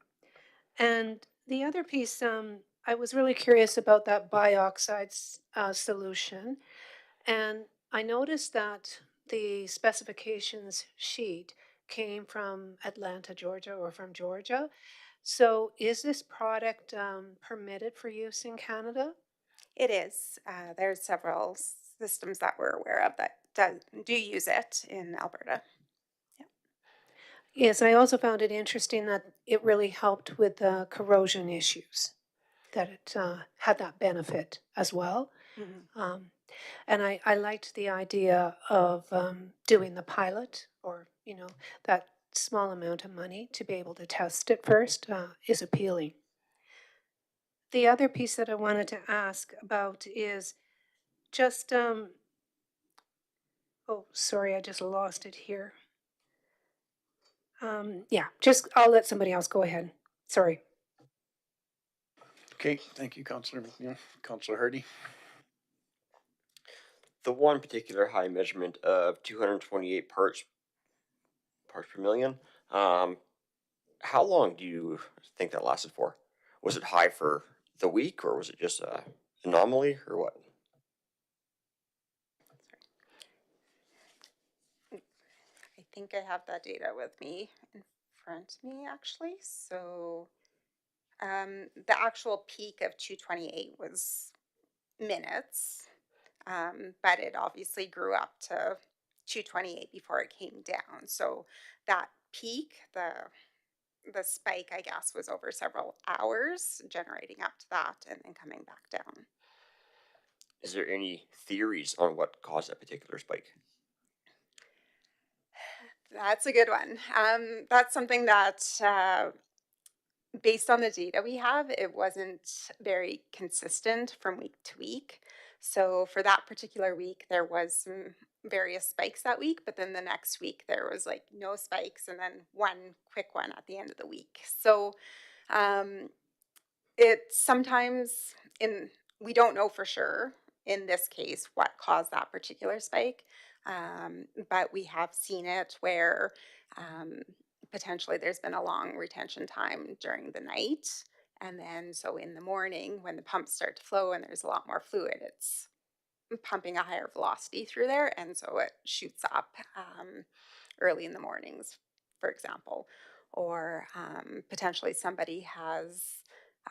And the other piece, I was really curious about that bioxide solution. And I noticed that the specifications sheet came from Atlanta, Georgia, or from Georgia. So is this product permitted for use in Canada? It is. There's several systems that we're aware of that do use it in Alberta. Yes, I also found it interesting that it really helped with the corrosion issues, that it had that benefit as well. Um, and I liked the idea of doing the pilot, or, that small amount of money to be able to test it first is appealing. The other piece that I wanted to ask about is just, oh, sorry, I just lost it here. Yeah, just, I'll let somebody else go ahead. Sorry. Okay, thank you, Councillor McNeil. Councillor Hardy. The one particular high measurement of 228 parts per million. How long do you think that lasted for? Was it high for the week, or was it just a anomaly, or what? I think I have that data with me in front of me actually. So the actual peak of 228 was minutes, but it obviously grew up to 228 before it came down. So that peak, the spike, I guess, was over several hours, generating up to that and then coming back down. Is there any theories on what caused that particular spike? That's a good one. That's something that, based on the data we have, it wasn't very consistent from week to week. So for that particular week, there was some various spikes that week, but then the next week there was like no spikes and then one quick one at the end of the week. So it sometimes we don't know for sure in this case what caused that particular spike, but we have seen it where potentially there's been a long retention time during the night, and then so in the morning when the pumps start to flow and there's a lot more fluid, it's pumping a higher velocity through there, and so it shoots up early in the mornings, for example, or potentially somebody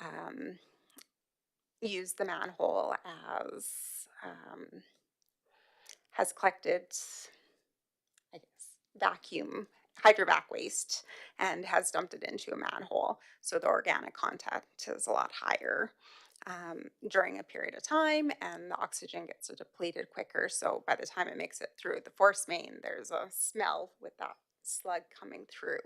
um, used the manhole as has collected, I guess, vacuum hydrovac waste and has dumped it into a manhole. So the organic content is a lot higher during a period of time, and the oxygen gets depleted quicker. So by the time it makes it through the force main, there's a smell with that slug coming through.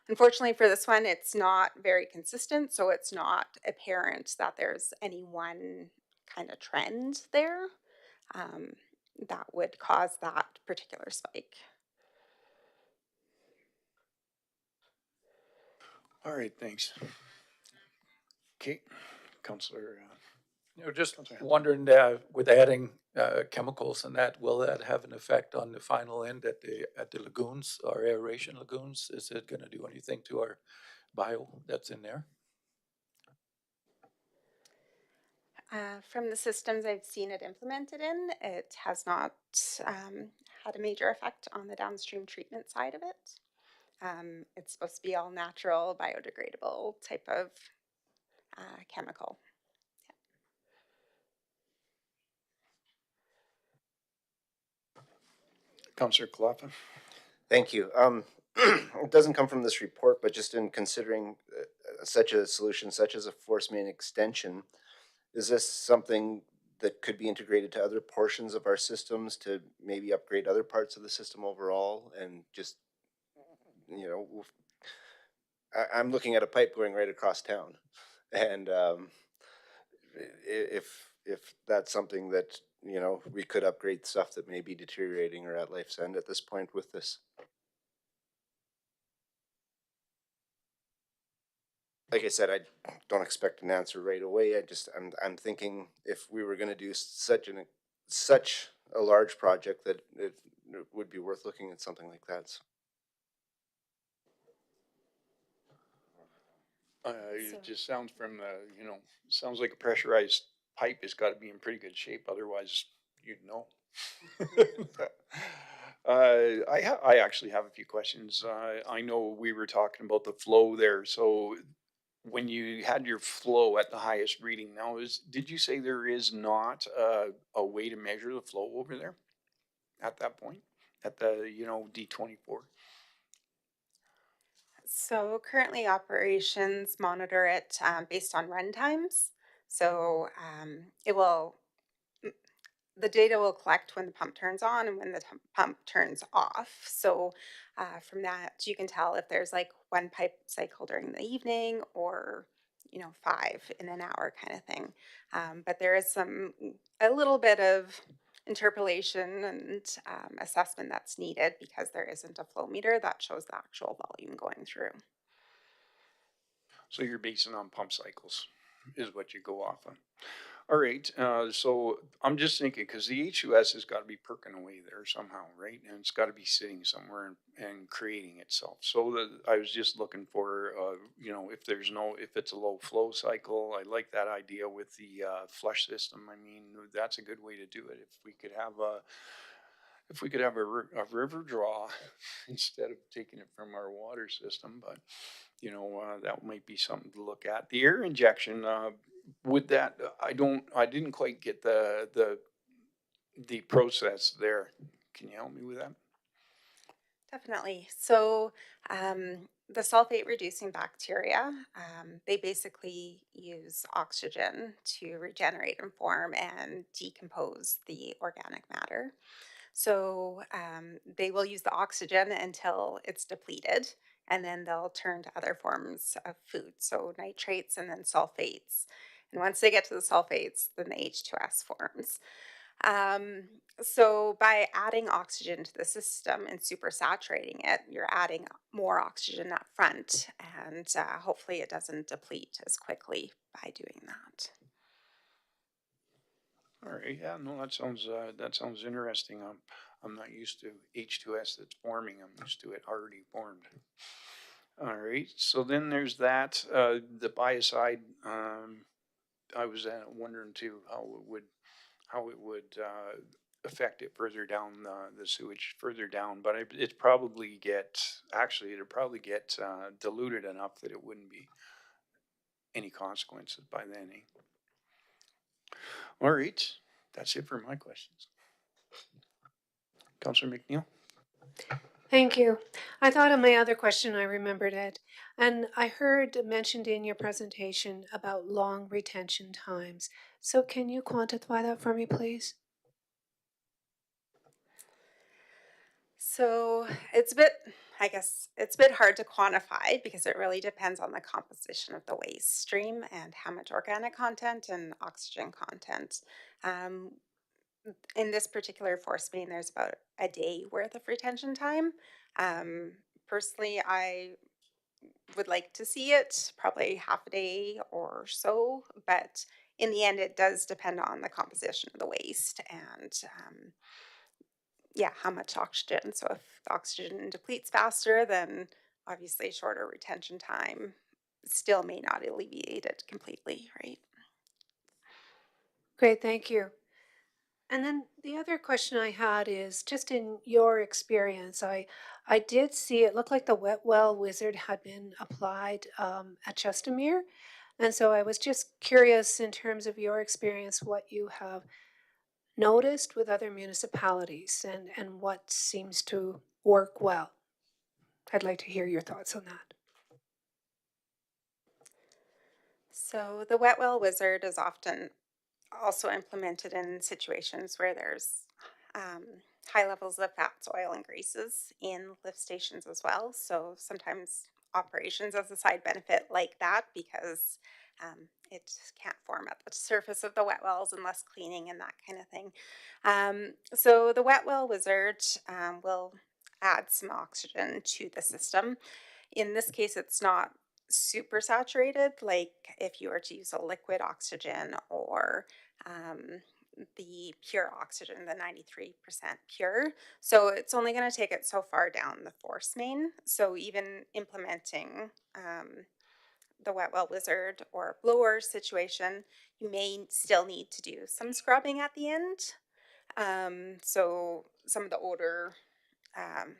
Unfortunately for this one, it's not very consistent, so it's not apparent that there's any one kind of trend there um, that would cause that particular spike. All right, thanks. Okay, Councillor. Just Councillor Hanson. wondering, with adding chemicals and that, will that have an effect on the final end at the lagoons, our aeration lagoons? Is it gonna do anything to our bio that's in there? From the systems I've seen it implemented in, it has not had a major effect on the downstream treatment side of it. It's supposed to be all natural, biodegradable type of chemical. Councillor Kalapa. Thank you. It doesn't come from this report, but just in considering such a solution, such as a force main extension, is this something that could be integrated to other portions of our systems to maybe upgrade other parts of the system overall? And just, you know, I'm looking at a pipe going right across town, and if that's something that, you know, we could upgrade stuff that may be deteriorating or at life's end at this point with this. Like I said, I don't expect an answer right away. I'm thinking if we were going to do such a large project that it would be worth looking at something like that. So. It just sounds from sounds like a pressurized pipe has got to be in pretty good shape. Otherwise, you'd know. I actually have a few questions. I know we were talking about the flow there. So when you had your flow at the highest reading, now did you say there is not a way to measure the flow over there at that point at the D24? So currently operations monitor it based on run times. So it will the data will collect when the pump turns on and when the pump turns off. So from that, you can tell if there's like one pipe cycle during the evening or, you know, 5 in an hour kind of thing. But there is a little bit of interpolation and assessment that's needed because there isn't a flow meter that shows the actual volume going through. So you're basing on pump cycles is what you go off on. All right, so I'm just thinking, because the HUS has got to be perking away there somehow, right? And it's got to be sitting somewhere and creating itself. So I was just looking for, if it's a low flow cycle, I like that idea with the flush system. I mean, that's a good way to do it. If we could have a river draw instead of taking it from our water system, but that might be something to look at. The air injection, would that, I didn't quite get the process there. Can you help me with that? Definitely. So, the sulfate reducing bacteria, they basically use oxygen to regenerate and form and decompose the organic matter. So, they will use the oxygen until it's depleted, and then they'll turn to other forms of food, so nitrates and then sulfates. And once they get to the sulfates, then the H2S forms. Um, so by adding oxygen to the system and supersaturating it, you're adding more oxygen up front, and hopefully it doesn't deplete as quickly by doing that. All right, yeah, no, that sounds interesting. I'm not used to H2S that's forming. I'm used to it already formed. All right, so then there's that, the biocide, I was wondering too how it would affect it further down the sewage further down, but it'd probably get diluted enough that it wouldn't be any consequences by then. All right, that's it for my questions. Councillor McNeil. Thank you. I thought of my other question, I remembered it. And I heard mentioned in your presentation about long retention times. So can you quantify that for me, please? So it's a bit, I guess, it's a bit hard to quantify because it really depends on the composition of the waste stream and how much organic content and oxygen content. Um, in this particular force main, there's about a day worth of retention time. Um, Personally, I would like to see it probably half a day or so, but in the end, it does depend on the composition of the waste and yeah, how much oxygen. So if the oxygen depletes faster, then obviously shorter retention time still may not alleviate it completely, right? Great, thank you. And then the other question I had is just in your experience, I did see it looked like the wet well wizard had been applied at Chestermere. And so I was just curious in terms of your experience, what you have noticed with other municipalities and what seems to work well. I'd like to hear your thoughts on that. So the wet well wizard is often also implemented in situations where there's um, high levels of fats, oil, and greases in lift stations as well. So sometimes operations as a side benefit like that because it can't form at the surface of the wet wells unless cleaning and that kind of thing. So the wet well wizard will add some oxygen to the system. In this case, it's not super saturated, like if you were to use a liquid oxygen or the pure oxygen, the 93% pure. So it's only going to take it so far down the force main. So even implementing the wet well wizard or blower situation, you may still need to do some scrubbing at the end. So some of the odor, um,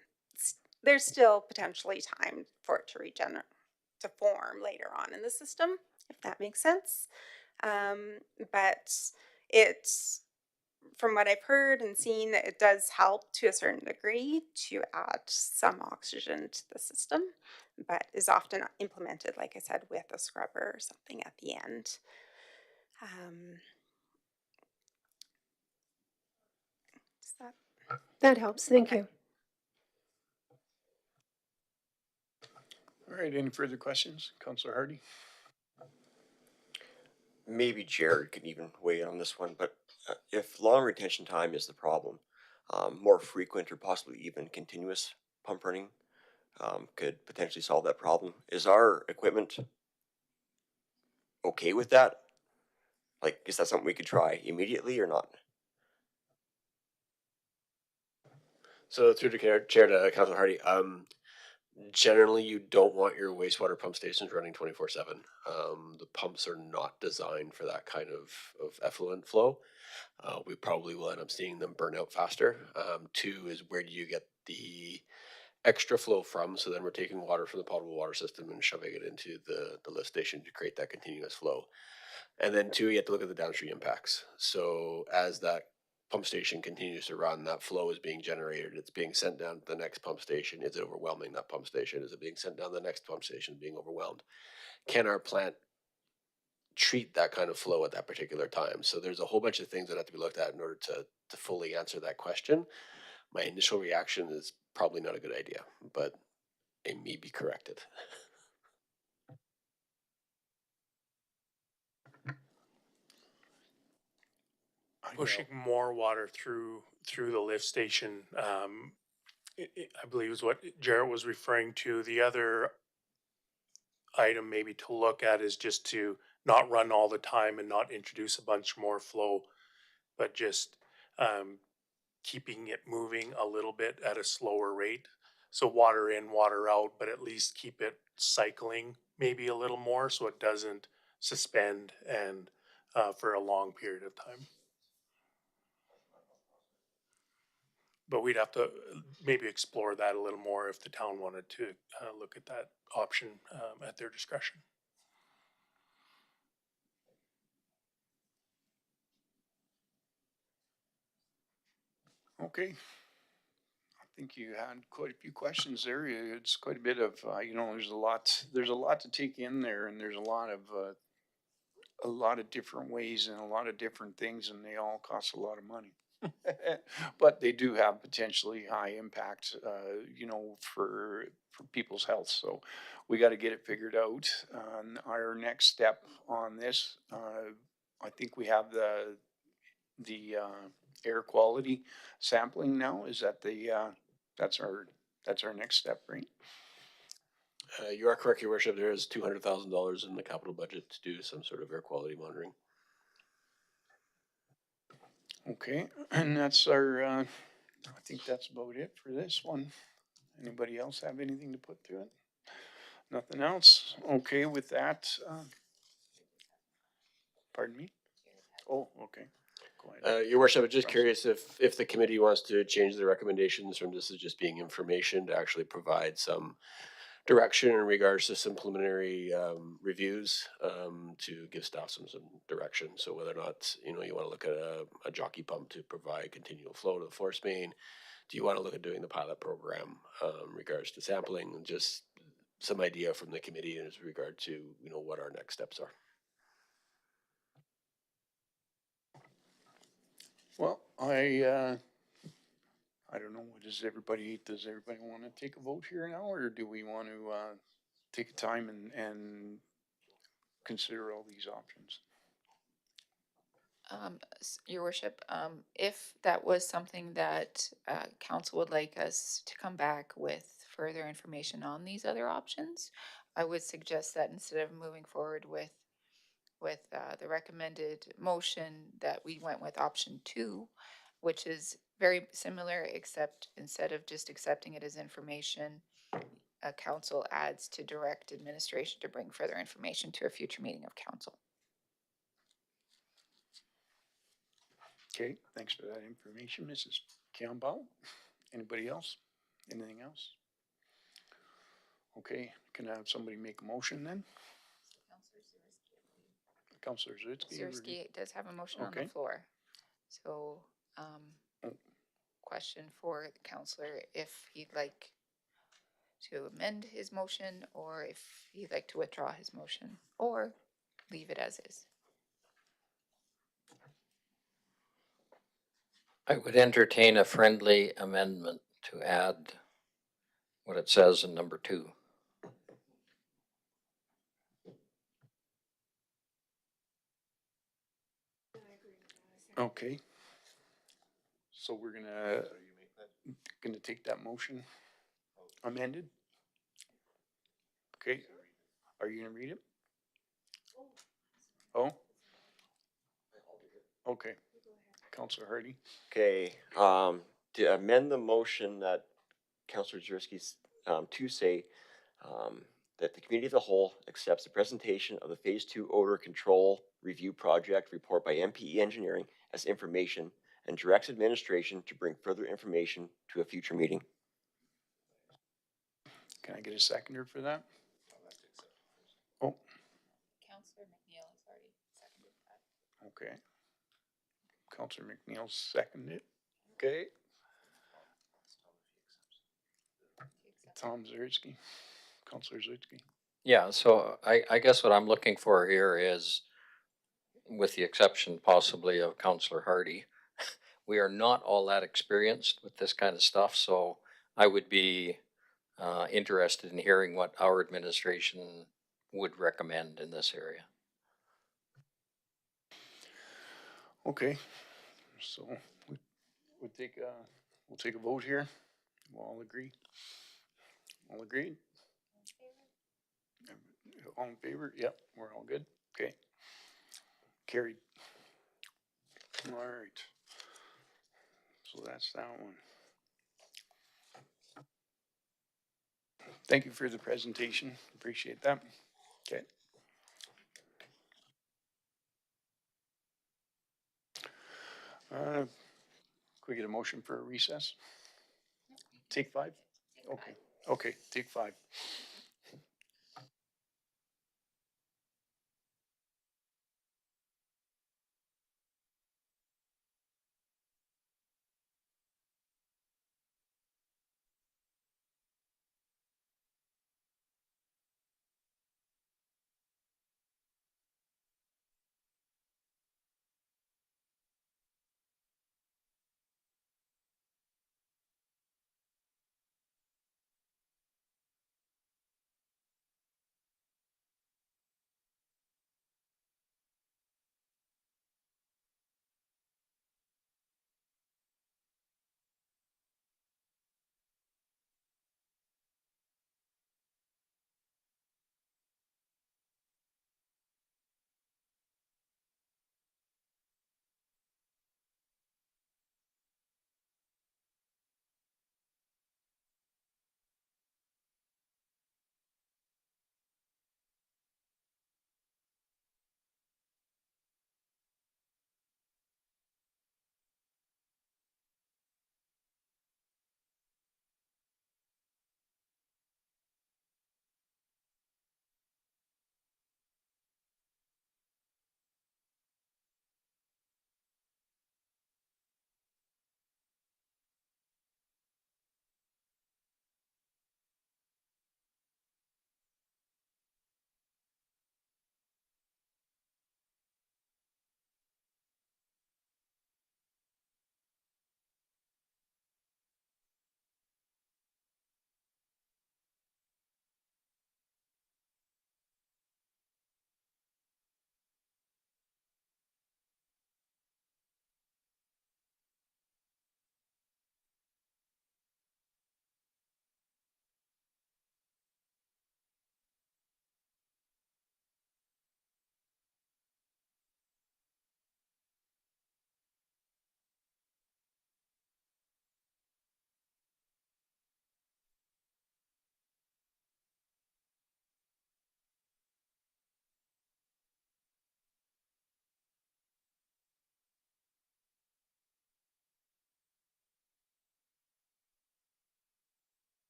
there's still potentially time for it to regenerate, to form later on in the system, if that makes sense. But it's, from what I've heard and seen, it does help to a certain degree to add some oxygen to the system, but is often implemented, like I said, with a scrubber or something at the end. Um, does that That helps. Thank okay? you. All right, any further questions? Councillor Hardy? Maybe Jared can even weigh in on this one, but if long retention time is the problem, more frequent or possibly even continuous pump running could potentially solve that problem. Is our equipment okay with that? Like, is that something we could try immediately or not? So through the chair to Councilor Hardy, generally you don't want your wastewater pump stations running 24/7. The pumps are not designed for that kind of effluent flow. We probably will end up seeing them burn out faster. Two is, where do you get the extra flow from? So then we're taking water from the potable water system and shoving it into the lift station to create that continuous flow. And then two, you have to look at the downstream impacts. So as that pump station continues to run, that flow is being generated. It's being sent down to the next pump station. Is it overwhelming that pump station? Is it being sent down the next pump station, being overwhelmed? Can our plant treat that kind of flow at that particular time? So there's a whole bunch of things that have to be looked at in order to fully answer that question. My initial reaction is probably not a good idea, but it may be corrected. Pushing more water through the lift station, I believe is what Jarrett was referring to. The other item maybe to look at is just to not run all the time and not introduce a bunch more flow, but just um, keeping it moving a little bit at a slower rate. So water in, water out, but at least keep it cycling maybe a little more so it doesn't suspend and for a long period of time. But we'd have to maybe explore that a little more if the town wanted to look at that option at their discretion. Okay. think you had quite a few questions there. It's quite a bit of, there's a lot to take in there, and there's a lot of different ways and a lot of different things, and they all cost a lot of money. But they do have potentially high impact, for people's health. So we got to get it figured out. Our next step on this, I think we have the air quality sampling now. Is that that's our next step, right? You are correct, Your Worship. There is $200,000 in the capital budget to do some sort of air quality monitoring. Okay, and that's our, I think that's about it for this one. Anybody else have anything to put through it? Nothing else? Okay, with that, pardon me? Oh, okay. Go ahead. Your Worship, I'm just Councillor. curious if the committee wants to change the recommendations from this as just being information to actually provide some direction in regards to some preliminary reviews to give staff some direction. So whether or not you want to look at a jockey pump to provide continual flow to the force main, do you want to look at doing the pilot program in regards to sampling, and just some idea from the committee in regard to what our next steps are. Well, I don't know. Does everybody want to take a vote here now, or do we want to take a time and consider all these options? Your Worship, if that was something that council would like us to come back with further information on these other options, I would suggest that instead of moving forward with the recommended motion, that we went with option 2, which is very similar, except instead of just accepting it as information, council adds to direct administration to bring further information to a future meeting of council. Okay, thanks for that information, Mrs. Campbell. Anybody else? Anything else? Okay, can I have somebody make a motion then? Councillor Zutsky. Zerski does have a motion on the Okay. floor. So, question for the councillor, if he'd like to amend his motion, or if he'd like to withdraw his motion, or leave it as is. I would entertain a friendly amendment to add what it says in number 2. Okay. So we're gonna take that motion amended. Okay. Are you gonna read it? Oh. Okay. Councillor Hardy. Okay, to amend the motion that Councillor Zersky's to say that the committee of the whole accepts the presentation of the Phase 2 Odor Control Review Project report by MPE Engineering as information and directs administration to bring further information to a future meeting. Can I get a seconder for that? Oh, Councillor McNeil has already seconded that. okay. Councillor McNeil seconded. Okay. Tom Zursky. Councillor Zursky. Yeah, so I guess what I'm looking for here is, with the exception possibly of Councillor Hardy, we are not all that experienced with this kind of stuff, so I would be interested in hearing what our administration would recommend in this area. Okay, so we'll take a vote here. We'll all agree. All agreed? All in favor? Yep, we're all good. Okay. Carried. All right. So that's that one. Thank you for the presentation. Appreciate that. Okay. Could we get a motion for a recess? Take 5? Okay. Okay, take 5.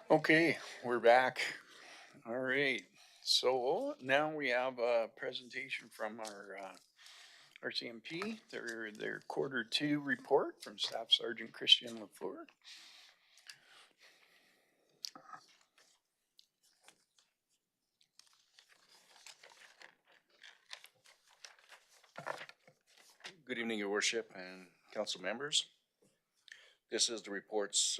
Okay, we're back. All right. So now we have a presentation from our RCMP, their quarter two report from Staff Sergeant Christian Lafleur. Good evening, Your Worship and council members. This is the reports,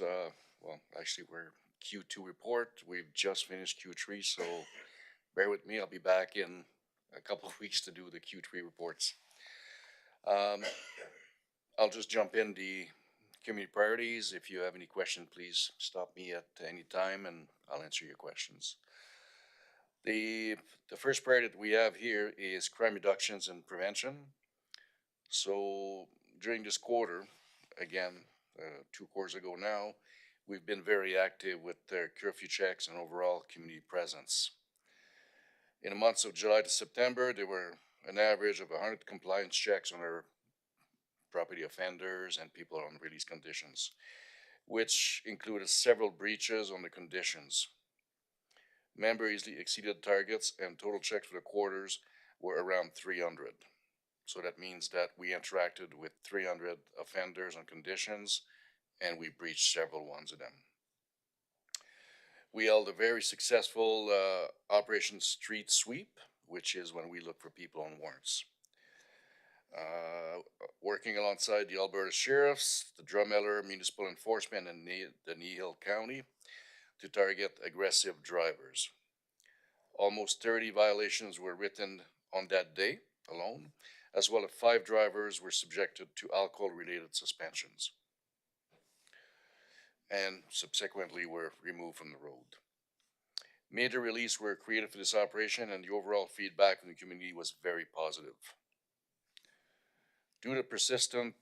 well, actually we're Q2 report. We've just finished Q3, so bear with me. I'll be back in a couple of weeks to do the Q3 reports. I'll just jump in the community priorities. If you have any questions, please stop me at any time and I'll answer your questions. The first priority that we have here is crime reductions and prevention. So during this quarter, again, 2 quarters ago now, we've been very active with their curfew checks and overall community presence. In the months of July to September, there were an average of 100 compliance checks on our property offenders and people on release conditions, which included several breaches on the conditions. Member easily exceeded targets, and total checks for the quarters were around 300. So that means that we interacted with 300 offenders on conditions, and we breached several ones of them. We held a very successful Operation Street Sweep, which is when we look for people on warrants. Working alongside the Alberta Sheriffs, the Drumheller Municipal Enforcement, and the Nehill County to target aggressive drivers. Almost 30 violations were written on that day alone, as well as 5 drivers were subjected to alcohol-related suspensions and subsequently were removed from the road. Major releases were created for this operation, and the overall feedback from the community was very positive. Due to persistent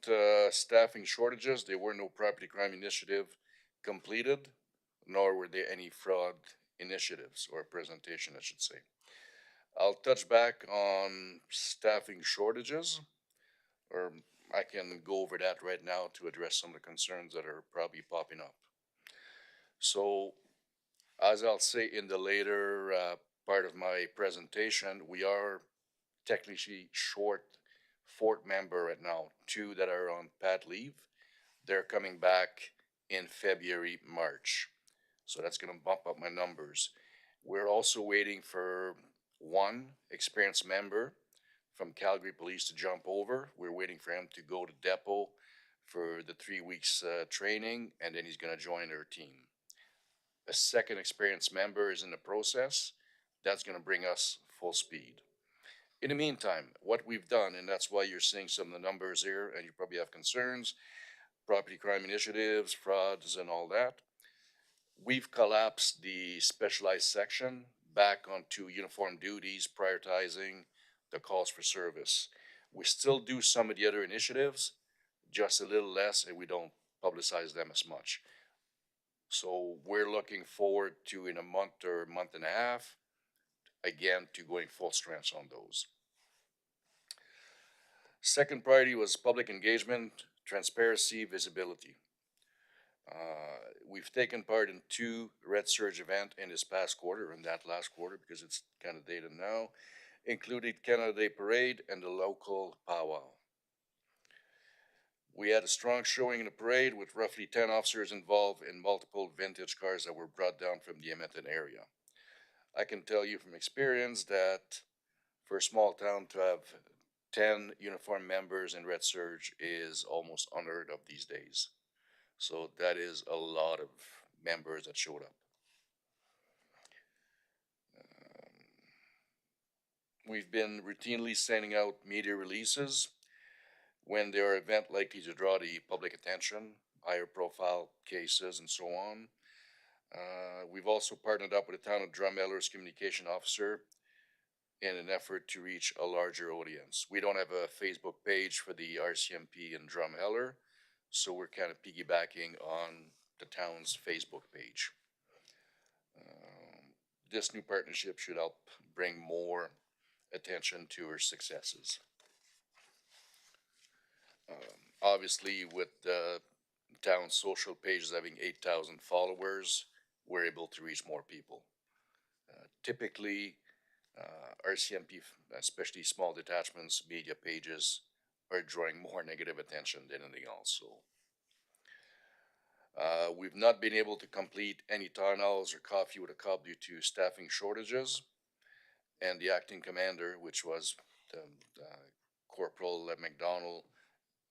staffing shortages, there were no property crime initiative completed, nor were there any fraud initiatives or presentation, I should say. I'll touch back on staffing shortages, or I can go over that right now to address some of the concerns that are probably popping up. So, as I'll say in the later part of my presentation, we are technically short 4 member right now, 2 that are on pat leave. They're coming back in February, March. So that's going to bump up my numbers. We're also waiting for 1 experienced member from Calgary Police to jump over. We're waiting for him to go to depot for the 3 weeks training, and then he's going to join our team. A second experienced member is in the process. That's going to bring us full speed. In the meantime, what we've done, and that's why you're seeing some of the numbers here, and you probably have concerns, property crime initiatives, frauds, and all that. We've collapsed the specialized section back onto uniform duties, prioritizing the calls for service. We still do some of the other initiatives, just a little less, and we don't publicize them as much. So we're looking forward to, in a month or month and a half, again, to going full strength on those. Second priority was public engagement, transparency, visibility. We've taken part in 2 Red Surge events in this past quarter, and that last quarter, because it's kind of dated now, including Canada Day Parade and the local powwow. We had a strong showing in the parade with roughly 10 officers involved in multiple vintage cars that were brought down from the Edmonton area. I can tell you from experience that for a small town to have 10 uniformed members in Red Surge is almost unheard of these days. So that is a lot of members that showed up. We've been routinely sending out media releases when there are events likely to draw the public attention, higher profile cases, and so on. We've also partnered up with the town of Drumheller's communication officer in an effort to reach a larger audience. We don't have a Facebook page for the RCMP in Drumheller, so we're kind of piggybacking on the town's Facebook page. This new partnership should help bring more attention to our successes. Obviously, with the town's social pages having 8,000 followers, we're able to reach more people. Typically, RCMP, especially small detachments, media pages, are drawing more negative attention than anything else. So we've not been able to complete any town halls or coffee with a cup due to staffing shortages. And the acting commander, which was Corporal McDonald,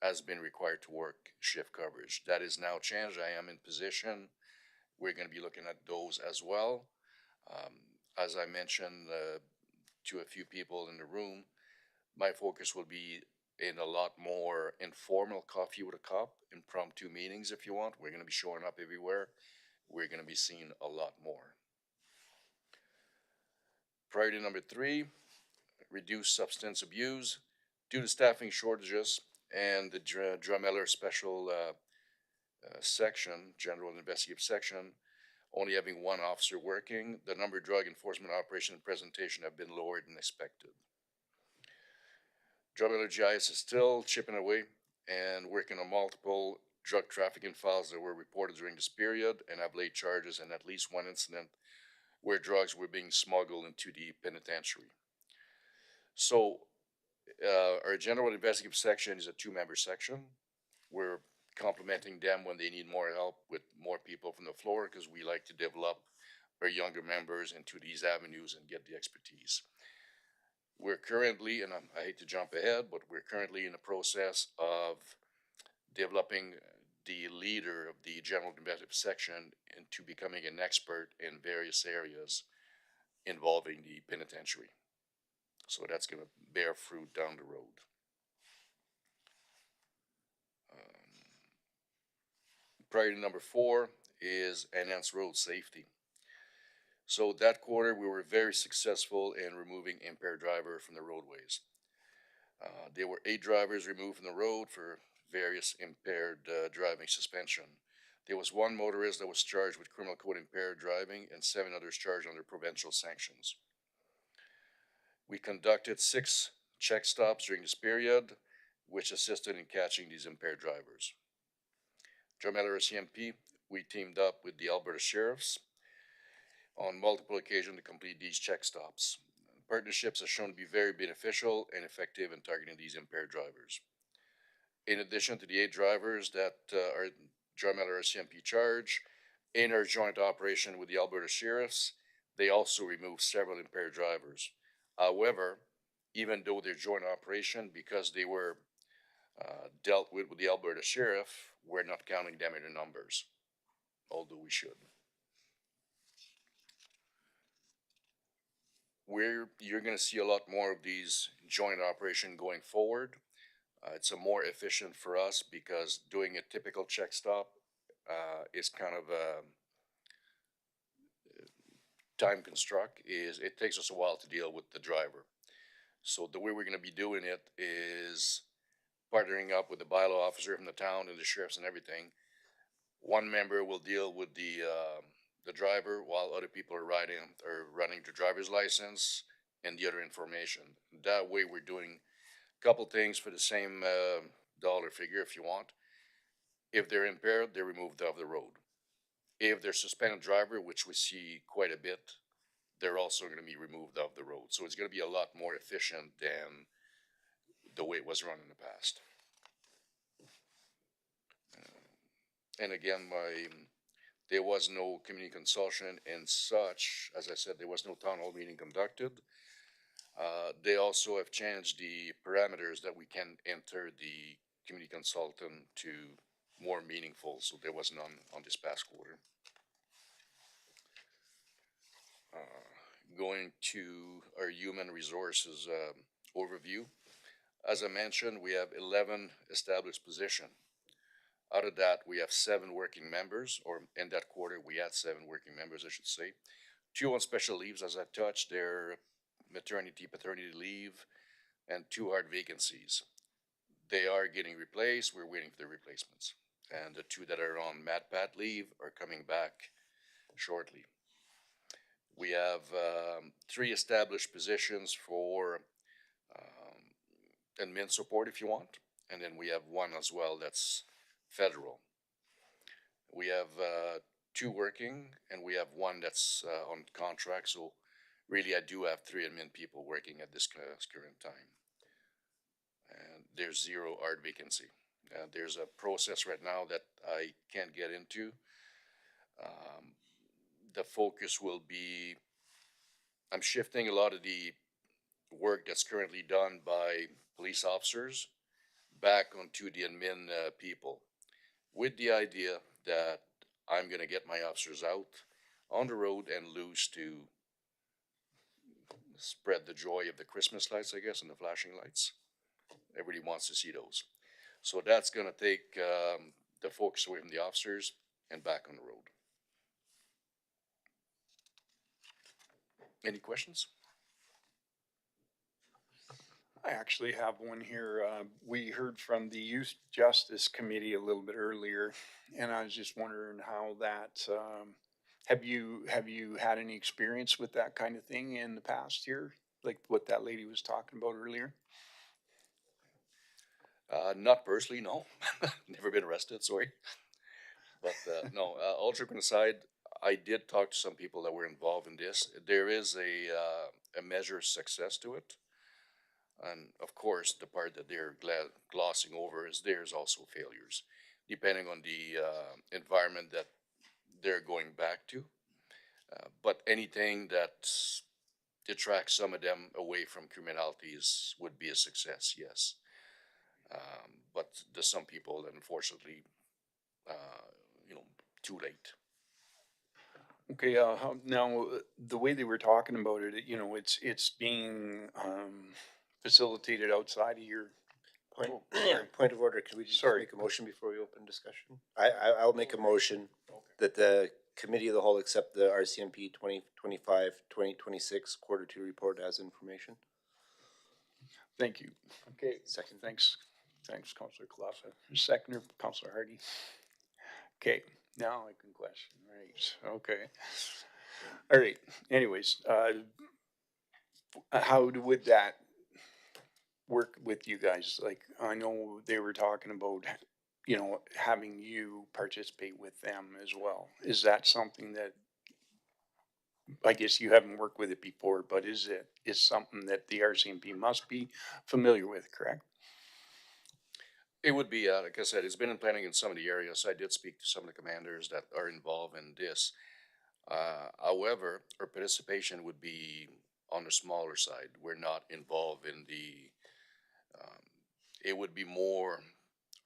has been required to work shift coverage. That is now changed. I am in position. We're going to be looking at those as well. As I mentioned to a few people in the room, my focus will be in a lot more informal coffee with a cup, impromptu meetings if you want. We're going to be showing up everywhere. We're going to be seeing a lot more. Priority number 3, reduce substance abuse. Due to staffing shortages and the Drumheller special section, general investigative section, only having one officer working, the number of drug enforcement operation and presentation have been lower than expected. Drumheller GIS is still chipping away and working on multiple drug trafficking files that were reported during this period and have laid charges in at least one incident where drugs were being smuggled into the penitentiary. So our general investigative section is a 2-member section. We're complementing them when they need more help with more people from the floor because we like to develop our younger members into these avenues and get the expertise. We're currently, and I hate to jump ahead, but we're currently in the process of developing the leader of the general investigative section into becoming an expert in various areas involving the penitentiary. So that's going to bear fruit down the road. Priority number 4 is enhanced road safety. So that quarter, we were very successful in removing impaired driver from the roadways. There were 8 drivers removed from the road for various impaired driving suspension. There was 1 motorist that was charged with criminal code impaired driving and 7 others charged under provincial sanctions. We conducted 6 check stops during this period, which assisted in catching these impaired drivers. Drumheller RCMP, we teamed up with the Alberta Sheriffs on multiple occasions to complete these check stops. Partnerships have shown to be very beneficial and effective in targeting these impaired drivers. In addition to the 8 drivers that are Drumheller RCMP charge, in our joint operation with the Alberta Sheriffs, they also removed several impaired drivers. However, even though they're joint operation, because they were dealt with the Alberta Sheriff, we're not counting them in the numbers, although we should. You're going to see a lot more of these joint operation going forward. It's a more efficient for us because doing a typical check stop is kind of a time construct. It takes us a while to deal with the driver. So the way we're going to be doing it is partnering up with the bylaw officer from the town and the sheriffs and everything. One member will deal with the driver while other people are running the driver's license and the other information. That way we're doing a couple things for the same dollar figure if you want. If they're impaired, they're removed off the road. If they're suspended driver, which we see quite a bit, they're also going to be removed off the road. So it's going to be a lot more efficient than the way it was run in the past. And again, there was no community consultation and such. As I said, there was no town hall meeting conducted. They also have changed the parameters that we can enter the community consultant to more meaningful, so there was none on this past quarter. Going to our human resources overview. As I mentioned, we have 11 established positions. Out of that, we have 7 working members, or in that quarter, we had 7 working members, I should say. 2 on special leaves, as I touched, they're maternity, paternity leave, and 2 hard vacancies. They are getting replaced. We're waiting for the replacements. And the 2 that are on mat leave are coming back shortly. We have 3 established positions for admin support, if you want. And then we have 1 as well that's federal. We have two working, and we have one that's on contract. So really, I do have 3 admin people working at this current time. And there's 0 art vacancy. There's a process right now that I can't get into. The focus will be, I'm shifting a lot of the work that's currently done by police officers back onto the admin people, with the idea that I'm going to get my officers out on the road and loose to spread the joy of the Christmas lights, I guess, and the flashing lights. Everybody wants to see those. So that's going to take the focus away from the officers and back on the road. Any questions? I actually have one here. We heard from the Youth Justice Committee a little bit earlier, and I was just wondering how that, have you had any experience with that kind of thing in the past year? Like what that lady was talking about earlier? Not personally, no. Never been arrested, sorry. But no, all joking aside, I did talk to some people that were involved in this. There is a measure of success to it. And of course, the part that they're glossing over is there's also failures, depending on the environment that they're going back to. But anything that detracts some of them away from criminalities would be a success, yes. But there's some people that unfortunately, you know, too late. Okay, now the way they were talking about it, you know, it's being facilitated outside of your. Point, Oh, sorry. point of order, can we just Sorry. make a motion before we open discussion? I'll make a motion that the committee of the whole accept the RCMP 2025-2026 quarter two report as information. Thank you. Okay, Second. thanks, Councillor Kalasa. Seconder, Councillor Hardy. Okay, now I can question, right, okay. All right, anyways, how would that work with you guys? Like, I know they were talking about, you know, having you participate with them as well. Is that something that, I guess you haven't worked with it before, but is something that the RCMP must be familiar with, correct? It would be, like I said, it's been in planning in some of the areas. I did speak to some of the commanders that are involved in this. However, our participation would be on the smaller side. We're not involved in the, it would be more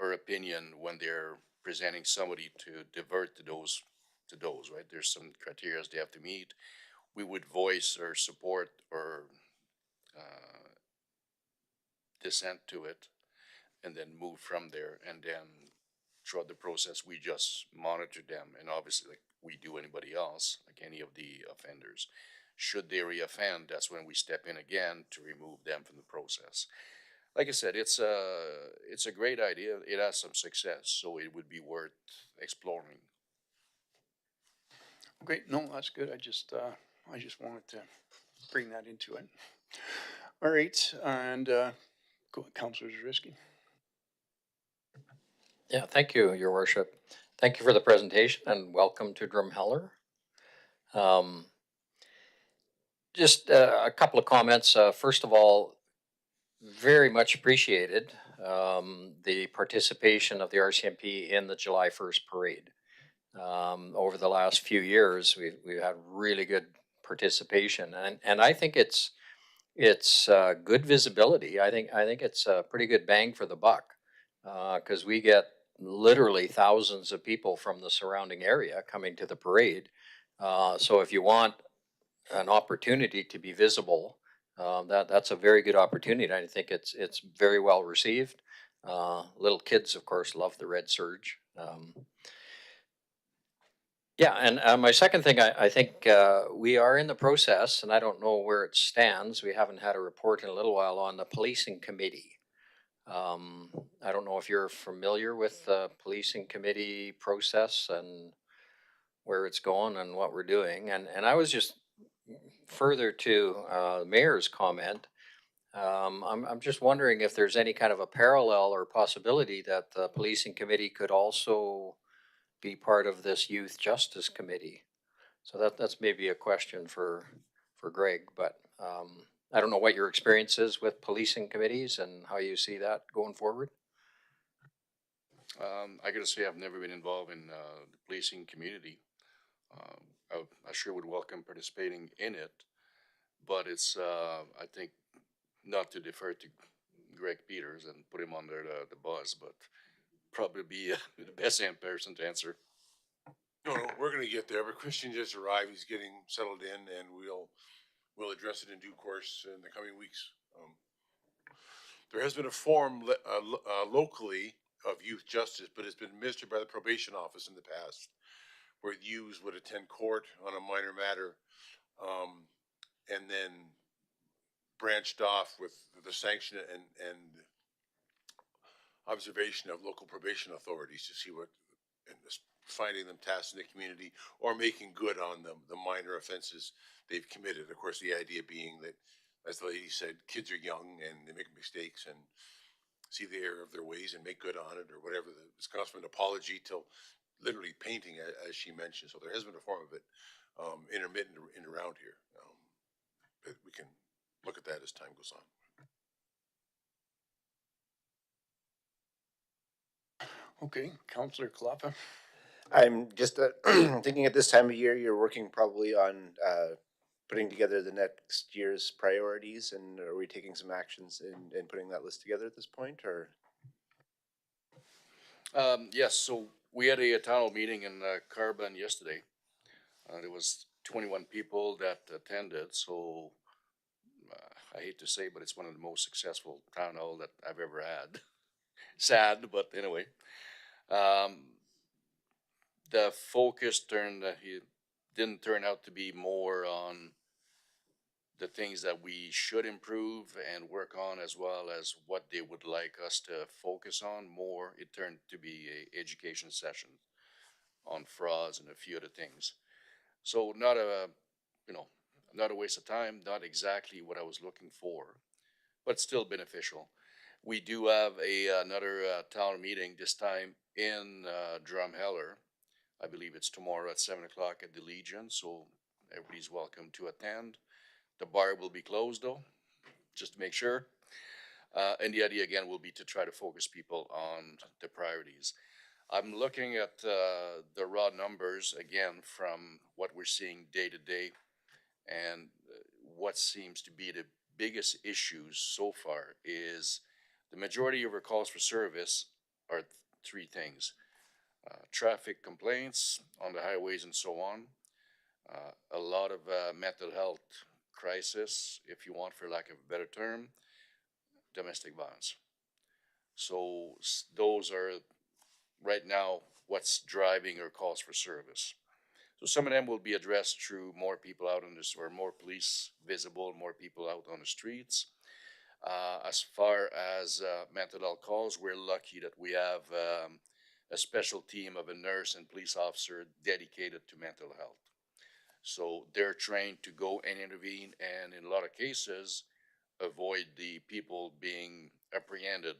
our opinion when they're presenting somebody to divert to those, right? There's some criteria they have to meet. We would voice our support or dissent to it, and then move from there. And then throughout the process, we just monitor them. And obviously, like we do anybody else, like any of the offenders, should they reoffend, that's when we step in again to remove them from the process. Like I said, it's a great idea. It has some success, so it would be worth exploring. Great, no, that's good. I just wanted to bring that into it. All right, and go, Councillor Zarisky. Yeah, thank you, Your Worship. Thank you for the presentation and welcome to Drumheller. Just a couple of comments. First of all, very much appreciated the participation of the RCMP in the July 1st parade. Over the last few years, we've had really good participation, and I think it's good visibility. I think it's a pretty good bang for the buck because we get literally thousands of people from the surrounding area coming to the parade. So if you want an opportunity to be visible, that's a very good opportunity. I think it's very well received. Little kids, of course, love the red surge. Yeah, and my second thing, I think we are in the process, and I don't know where it stands. We haven't had a report in a little while on the policing committee. I don't know if you're familiar with the policing committee process and where it's going and what we're doing. And I was just further to the mayor's comment. I'm just wondering if there's any kind of a parallel or possibility that the policing committee could also be part of this youth justice committee? So that's maybe a question for Greg, but I don't know what your experience is with policing committees and how you see that going forward. I gotta say, I've never been involved in the policing community. I sure would welcome participating in it, but it's, I think, not to defer to Greg Peters and put him under the bus, but probably be the best person to answer. No, we're gonna get there, but Christian just arrived, he's getting settled in, and we'll address it in due course in the coming weeks. There has been a forum locally of youth justice, but it's been administered by the probation office in the past, where youths would attend court on a minor matter, and then branched off with the sanction and observation of local probation authorities to see what, and finding them tasks in the community or making good on the minor offenses they've committed. Of course, the idea being that, as the lady said, kids are young and they make mistakes, and see the error of their ways and make good on it, or whatever. It's gone from an apology till literally painting, as she mentioned. So there has been a form of it, intermittent in around here. But we can look at that as time goes on. Okay, Councillor Klaffa. I'm just thinking at this time of year, you're working probably on putting together the next year's priorities, and are we taking some actions in putting that list together at this point, or? Yes, so we had a town hall meeting in Carbon yesterday. There was 21 people that attended, so I hate to say, but it's one of the most successful town hall that I've ever had. Sad, but anyway. The focus didn't turn out to be more on the things that we should improve and work on, as well as what they would like us to focus on more. It turned to be a education session on frauds and a few other things. So not a waste of time, not exactly what I was looking for, but still beneficial. We do have another town meeting, this time in Drumheller. I believe it's tomorrow at 7 o'clock at the Legion, so everybody's welcome to attend. The bar will be closed though, just to make sure. And the idea again will be to try to focus people on the priorities. I'm looking at the raw numbers again from what we're seeing day to day, and what seems to be the biggest issues so far is the majority of our calls for service are three things. Traffic complaints on the highways and so on. A lot of mental health crisis, if you want, for lack of a better term. Domestic violence. So those are right now what's driving our calls for service. So some of them will be addressed through more people out on this, or more police visible, more people out on the streets. As far as mental health calls, we're lucky that we have a special team of a nurse and police officer dedicated to mental health. So they're trained to go and intervene, and in a lot of cases, avoid the people being apprehended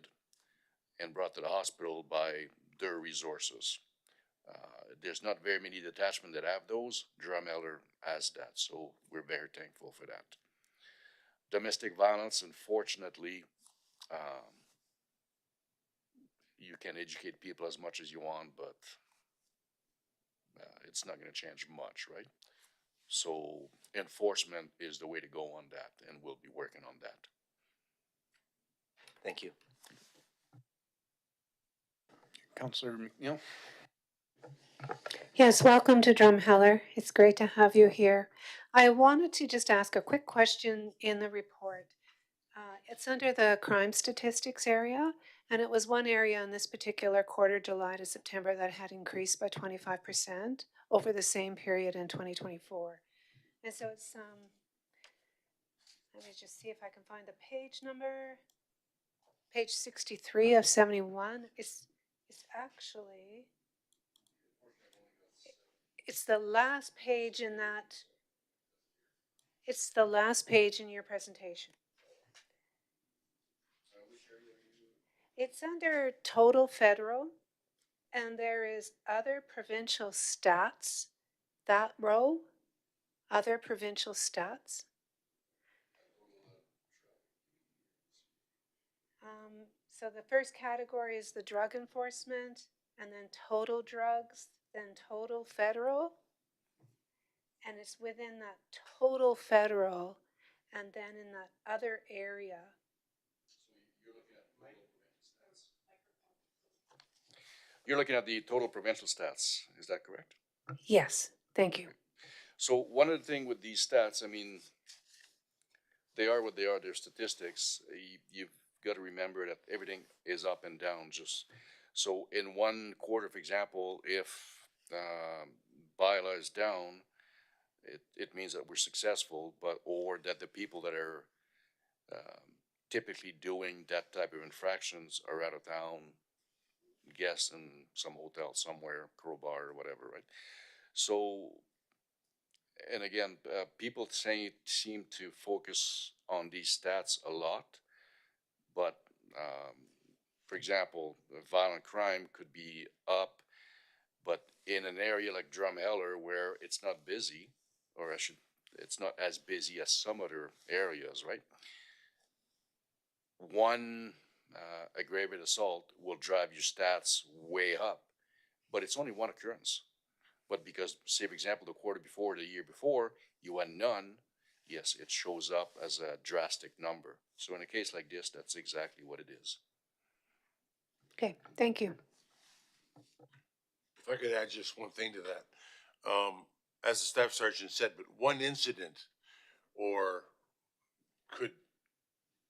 and brought to the hospital by their resources. There's not very many detachments that have those. Drumheller has that, so we're very thankful for that. Domestic violence, unfortunately, you can educate people as much as you want, but it's not going to change much, right? So enforcement is the way to go on that, and we'll be working on that. Thank you. Councillor McNeil. Yes, welcome to Drumheller. It's great to have you here. I wanted to just ask a quick question in the report. It's under the crime statistics area, and it was one area in this particular quarter, July to September, that had increased by 25% over the same period in 2024. And so it's, let me just see if I can find the page number. Page 63 of 71. It's actually, it's the last page in that, it's the last page in your presentation. It's under total federal, And there is other provincial stats, that row, other provincial stats. So the first category is the drug enforcement, and then total drugs, then total federal. And it's within that total federal, and then in that other area. You're looking at the total provincial stats, is that correct? Yes, thank you. So one of the things with these stats, I mean, they are what they are, they're statistics. You've got to remember that everything is up and down. Just so in one quarter, for example, if bylaw is down, it means that we're successful, but or that the people that are typically doing that type of infractions are out of town, guests in some hotel somewhere, crowbar or whatever, right? So, and again, people seem to focus on these stats a lot, but for example, violent crime could be up, but in an area like Drumheller where it's not busy, or it's not as busy as some other areas, right? One aggravated assault will drive your stats way up, but it's only one occurrence. But because, say, for example, the quarter before, the year before, you had none, yes, it shows up as a drastic number. So in a case like this, that's exactly what it is. Okay, thank you. If I could add just one thing to that. As the staff sergeant said, but one incident or could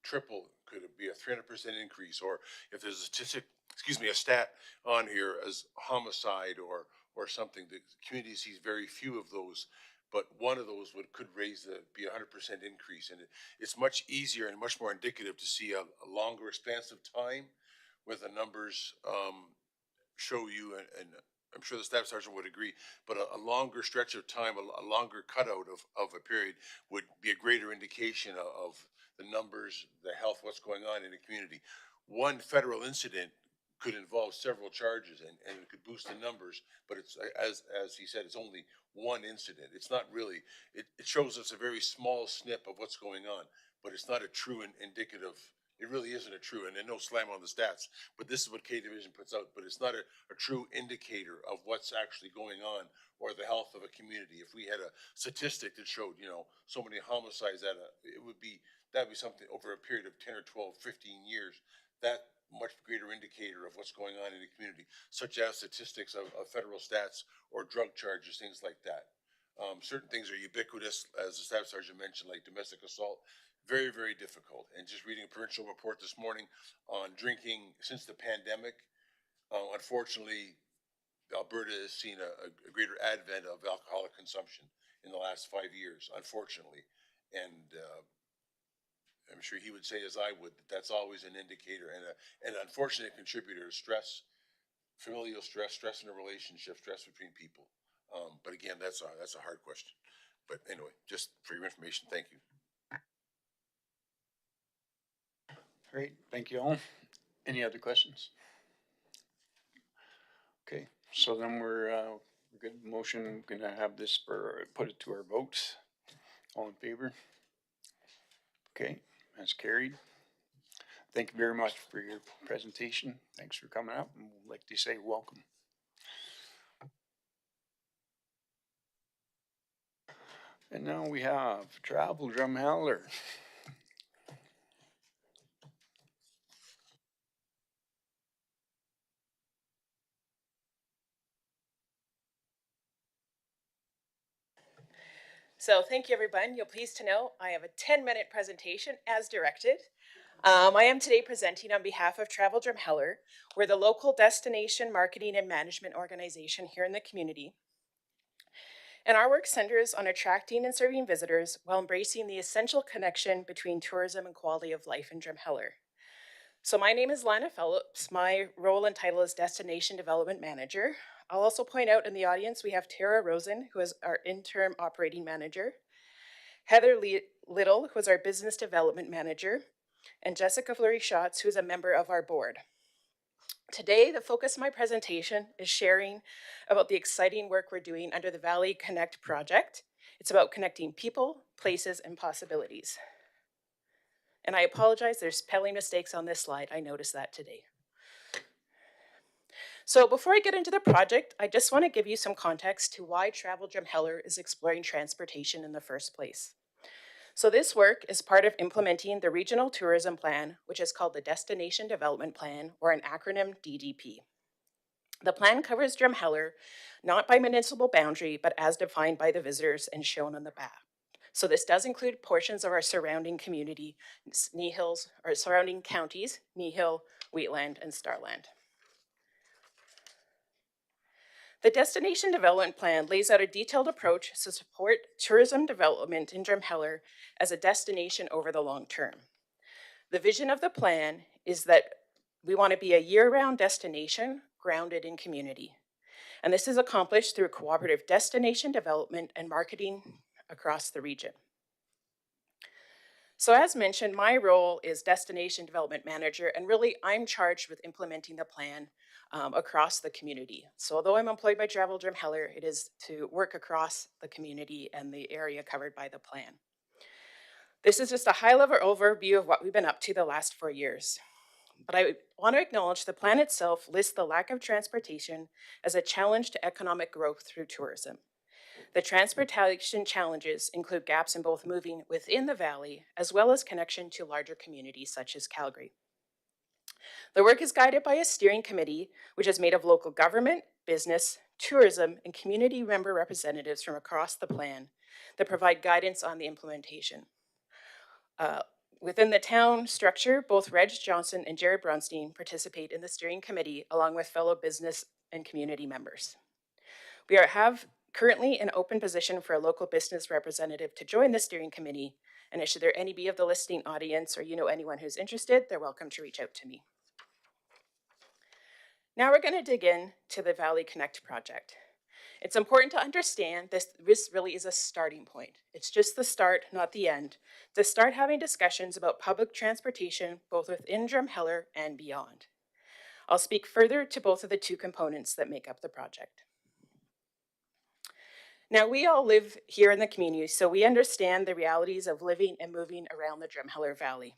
triple, could it be a 300% increase? Or if there's a statistic, a stat on here as homicide or something, the community sees very few of those, but one of those could be 100% increase. And it's much easier and much more indicative to see a longer expanse of time where the numbers show you, and I'm sure the staff sergeant would agree, but a longer stretch of time, a longer cutout of a period would be a greater indication of the numbers, the health, what's going on in the community. One federal incident could involve several charges and it could boost the numbers, but it's, as he said, it's only one incident. It's not really, it shows us a very small snip of what's going on, but it's not a true and indicative. It really isn't a true, and no slam on the stats, but this is what K Division puts out, but it's not a true indicator of what's actually going on or the health of a community. If we had a statistic that showed, so many homicides that'd be something over a period of 10 or 12, 15 years, that much greater indicator of what's going on in the community, such as statistics of federal stats or drug charges, things like that. Certain things are ubiquitous, as the staff sergeant mentioned, like domestic assault. Very, very difficult. And just reading a provincial report this morning on drinking since the pandemic, unfortunately, Alberta has seen a greater advent of alcoholic consumption in the last 5 years, unfortunately. And I'm sure he would say, as I would, that that's always an indicator and an unfortunate contributor to stress, familial stress, stress in a relationship, stress between people. But again, that's a hard question. But anyway, just for your information, thank you. Great, thank you all. Any other questions? Okay, so then we're good. Motion, gonna have this put it to our votes. All in favor? Okay, that's carried. Thank you very much for your presentation. Thanks for coming up, and we'd like to say welcome. And now we have Travel Drumheller. So thank you, everyone. You're pleased to know I have a 10-minute presentation as directed. I am today presenting on behalf of Travel Drumheller. We're the local destination marketing and management organization here in the community. And our work centers on attracting and serving visitors while embracing the essential connection between tourism and quality of life in Drumheller. So my name is Lana Phillips. My role and title is Destination Development Manager. I'll also point out in the audience we have Tara Rosen, who is our interim operating manager, Heather Little, who is our business development manager, and Jessica Fleury-Schatz, who is a member of our board. Today, the focus of my presentation is sharing about the exciting work we're doing under the Valley Connect project. It's about connecting people, places, and possibilities. And I apologize, there's spelling mistakes on this slide. I noticed that today. So before I get into the project, I just want to give you some context to why Travel Drumheller is exploring transportation in the first place. So this work is part of implementing the Regional Tourism Plan, which is called the Destination Development Plan, or an acronym DDP. The plan covers Drumheller, not by municipal boundary, but as defined by the visitors and shown on the map. So this does include portions of our surrounding community, Kneehills, or surrounding counties, Kneehill, Wheatland, and Starland. The Destination Development Plan lays out a detailed approach to support tourism development in Drumheller as a destination over the long term. The vision of the plan is that we want to be a year-round destination grounded in community. And this is accomplished through cooperative destination development and marketing across the region. So as mentioned, my role is Destination Development Manager, and really I'm charged with implementing the plan across the community. So although I'm employed by Travel Drumheller, it is to work across the community and the area covered by the plan. This is just a high-level overview of what we've been up to the last 4 years. But I want to acknowledge the plan itself lists the lack of transportation as a challenge to economic growth through tourism. The transportation challenges include gaps in both moving within the valley as well as connection to larger communities such as Calgary. The work is guided by a steering committee, which is made of local government, business, tourism, and community member representatives from across the plan that provide guidance on the implementation. Within the town structure, both Reg Johnson and Jared Bronstein participate in the steering committee along with fellow business and community members. We have currently an open position for a local business representative to join the steering committee, and should there any be of the listening audience or you know anyone who's interested, they're welcome to reach out to me. Now we're going to dig in to the Valley Connect project. It's important to understand this really is a starting point. It's just the start, not the end, to start having discussions about public transportation both within Drumheller and beyond. I'll speak further to both of the two components that make up the project. Now, we all live here in the community, so we understand the realities of living and moving around the Drumheller Valley.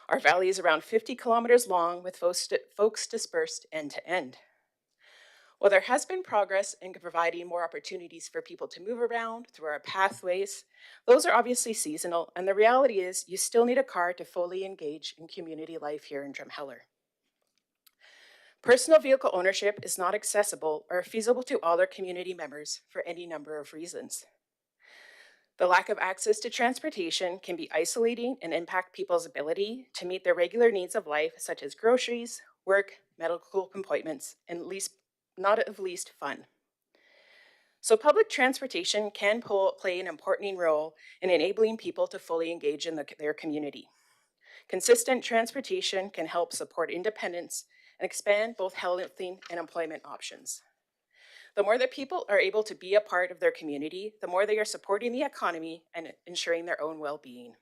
Our valley is around 50 kilometers long with folks dispersed end to end. While there has been progress in providing more opportunities for people to move around through our pathways, those are obviously seasonal, and the reality is you still need a car to fully engage in community life here in Drumheller. Personal vehicle ownership is not accessible or feasible to all our community members for any number of reasons. The lack of access to transportation can be isolating and impact people's ability to meet their regular needs of life, such as groceries, work, medical appointments, and not of least fun. So public transportation can play an important role in enabling people to fully engage in their community. Consistent transportation can help support independence and expand both health and employment options. The more that people are able to be a part of their community, the more they are supporting the economy and ensuring their own well-being.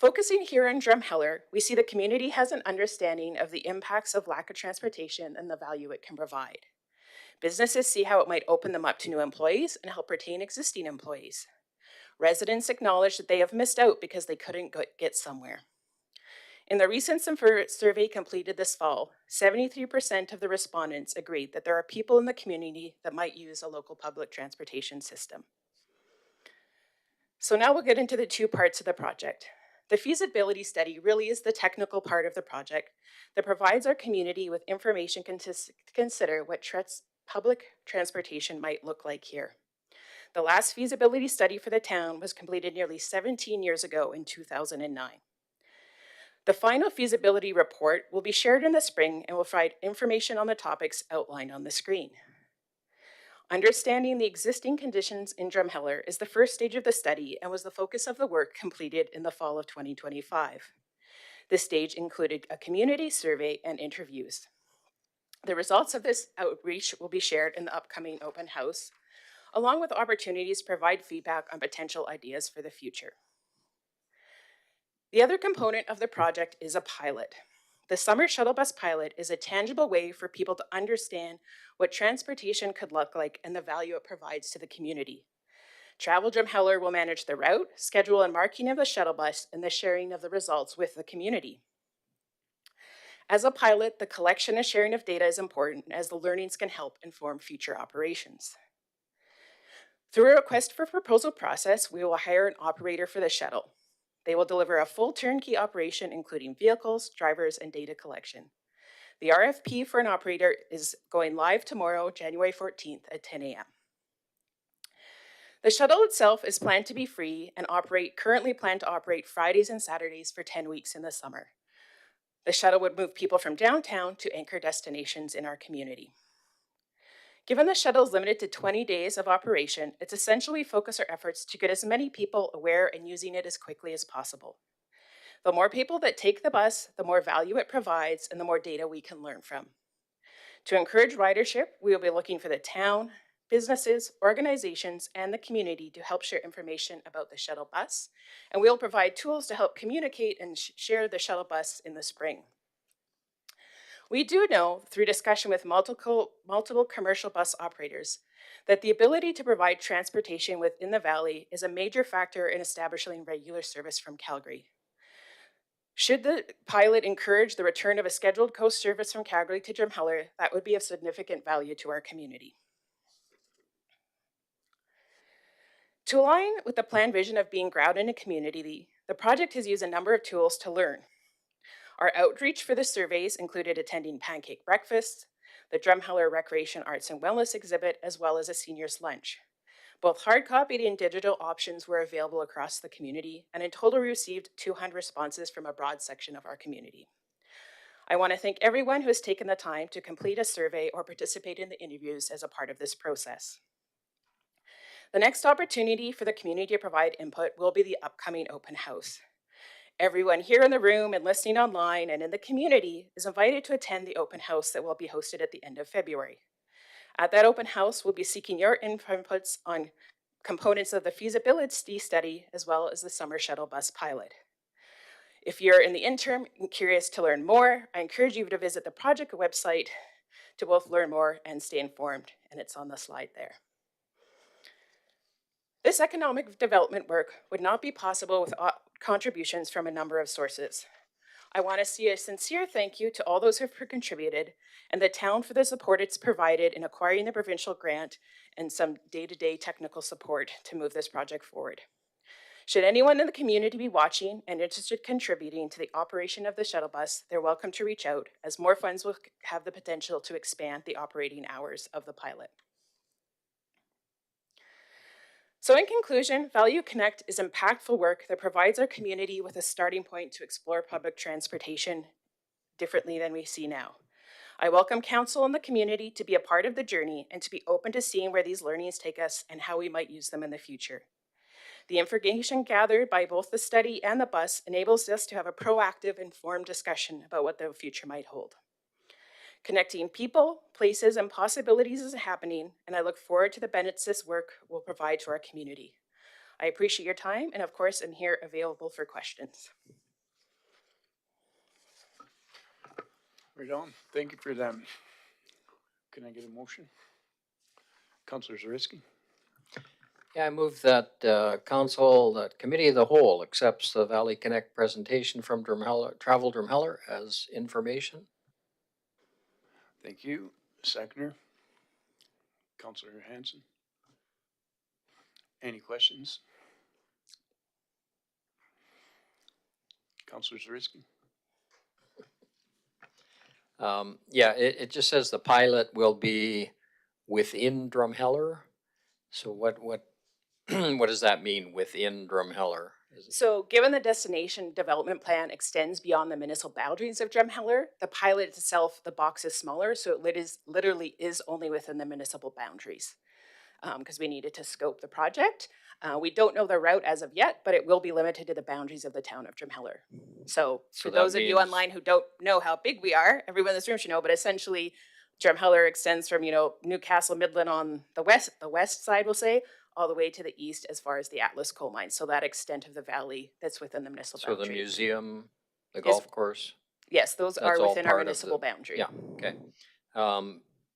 Focusing here on Drumheller, we see the community has an understanding of the impacts of lack of transportation and the value it can provide. Businesses see how it might open them up to new employees and help retain existing employees. Residents acknowledge that they have missed out because they couldn't get somewhere. In the recent survey completed this fall, 73% of the respondents agreed that there are people in the community that might use a local public transportation system. So now we'll get into the two parts of the project. The feasibility study really is the technical part of the project that provides our community with information to consider what public transportation might look like here. The last feasibility study for the town was completed nearly 17 years ago in 2009. The final feasibility report will be shared in the spring and will provide information on the topics outlined on the screen. Understanding the existing conditions in Drumheller is the first stage of the study and was the focus of the work completed in the fall of 2025. This stage included a community survey and interviews. The results of this outreach will be shared in the upcoming open house, along with opportunities to provide feedback on potential ideas for the future. The other component of the project is a pilot. the summer shuttle bus pilot is a tangible way for people to understand what transportation could look like and the value it provides to the community. Travel Drumheller will manage the route, schedule, and marking of the shuttle bus and the sharing of the results with the community. As a pilot, the collection and sharing of data is important as the learnings can help inform future operations. Through a request for proposal process, we will hire an operator for the shuttle. They will deliver a full turnkey operation, including vehicles, drivers, and data collection. The RFP for an operator is going live tomorrow, January 14th at 10 a.m. The shuttle itself is planned to be free and currently planned to operate Fridays and Saturdays for 10 weeks in the summer. The shuttle would move people from downtown to anchor destinations in our community. Given the shuttle is limited to 20 days of operation, it's essential we focus our efforts to get as many people aware and using it as quickly as possible. The more people that take the bus, the more value it provides and the more data we can learn from. To encourage ridership, we will be looking for the town, businesses, organizations, and the community to help share information about the shuttle bus, and we will provide tools to help communicate and share the shuttle bus in the spring. We do know, through discussion with multiple commercial bus operators, that the ability to provide transportation within the valley is a major factor in establishing regular service from Calgary. Should the pilot encourage the return of a scheduled coast service from Calgary to Drumheller, that would be of significant value to our community. To align with the planned vision of being grounded in a community, the project has used a number of tools to learn. Our outreach for the surveys included attending pancake breakfasts, the Drumheller Recreation Arts and Wellness exhibit, as well as a seniors lunch. Both hard copy and digital options were available across the community, and in total we received 200 responses from a broad section of our community. I want to thank everyone who has taken the time to complete a survey or participate in the interviews as a part of this process. The next opportunity for the community to provide input will be the upcoming open house. Everyone here in the room and listening online and in the community is invited to attend the open house that will be hosted at the end of February. At that open house, we'll be seeking your inputs on components of the feasibility study as well as the summer shuttle bus pilot. If you're in the interim and curious to learn more, I encourage you to visit the project website to both learn more and stay informed, and it's on the slide there. This economic development work would not be possible without contributions from a number of sources. I want to see a sincere thank you to all those who have contributed and the town for the support it's provided in acquiring the provincial grant and some day-to-day technical support to move this project forward. Should anyone in the community be watching and interested in contributing to the operation of the shuttle bus, they're welcome to reach out, as more funds will have the potential to expand the operating hours of the pilot. So in conclusion, Value Connect is impactful work that provides our community with a starting point to explore public transportation differently than we see now. I welcome council and the community to be a part of the journey and to be open to seeing where these learnings take us and how we might use them in the future. The information gathered by both the study and the bus enables us to have a proactive, informed discussion about what the future might hold. Connecting people, places, and possibilities is happening, and I look forward to the benefits this work will provide to our community. I appreciate your time, and of course, I'm here available for questions. Right on. Thank you for that. Can I get a motion? Councillor Zarisky. Yeah, I move that that Committee of the Whole accepts the Valley Connect presentation from Travel Drumheller as information. Thank you. Seconder. Councillor Hanson. Any questions? Councillor Zarisky. Yeah, it just says the pilot will be within Drumheller. So what what does that mean within Drumheller? So given the destination development plan extends beyond the municipal boundaries of Drumheller, the pilot itself, the box is smaller, so it literally is only within the municipal boundaries because we needed to scope the project. We don't know the route as of yet, but it will be limited to the boundaries of the town of Drumheller. So for those of you online who don't know how big we are, everyone in this room should know, but essentially Drumheller extends from, Newcastle Midland on the west side, we'll say, all the way to the east as far as the Atlas coal mine. So that extent of the valley that's within the municipal boundary. So the museum, the golf course? Yes, those are That's all within our part of municipal the- boundary. Yeah, okay.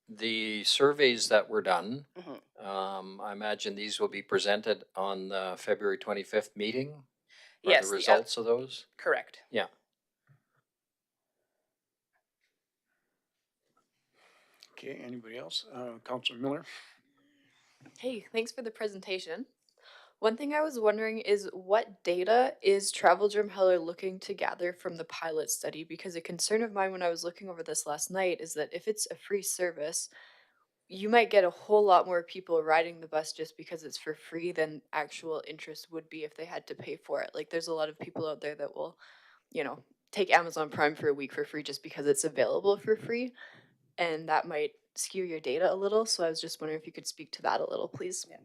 The surveys that were done, Mhm. I imagine these will be presented on the February 25th meeting? Or Yes, the results of those? correct. Yeah. Okay, anybody else? Councilor Miller? Hey, thanks for the presentation. One thing I was wondering is what data is Travel Drumheller looking to gather from the pilot study? Because a concern of mine when I was looking over this last night is that if it's a free service, you might get a whole lot more people riding the bus just because it's for free than actual interest would be if they had to pay for it. Like there's a lot of people out there that will, you know, take Amazon Prime for a week for free just because it's available for free. And that might skew your data a little. So I was just wondering if you could speak to that a little, please. Yeah.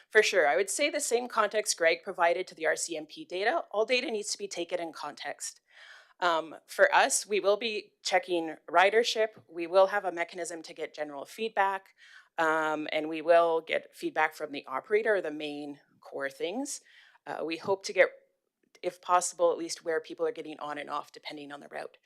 For sure. I would say the same context Greg provided to the RCMP data. All data needs to be taken in context. For us, we will be checking ridership. We will have a mechanism to get general feedback, and we will get feedback from the operator, the main core things. We hope to get, if possible, at least where people are getting on and off depending on the route.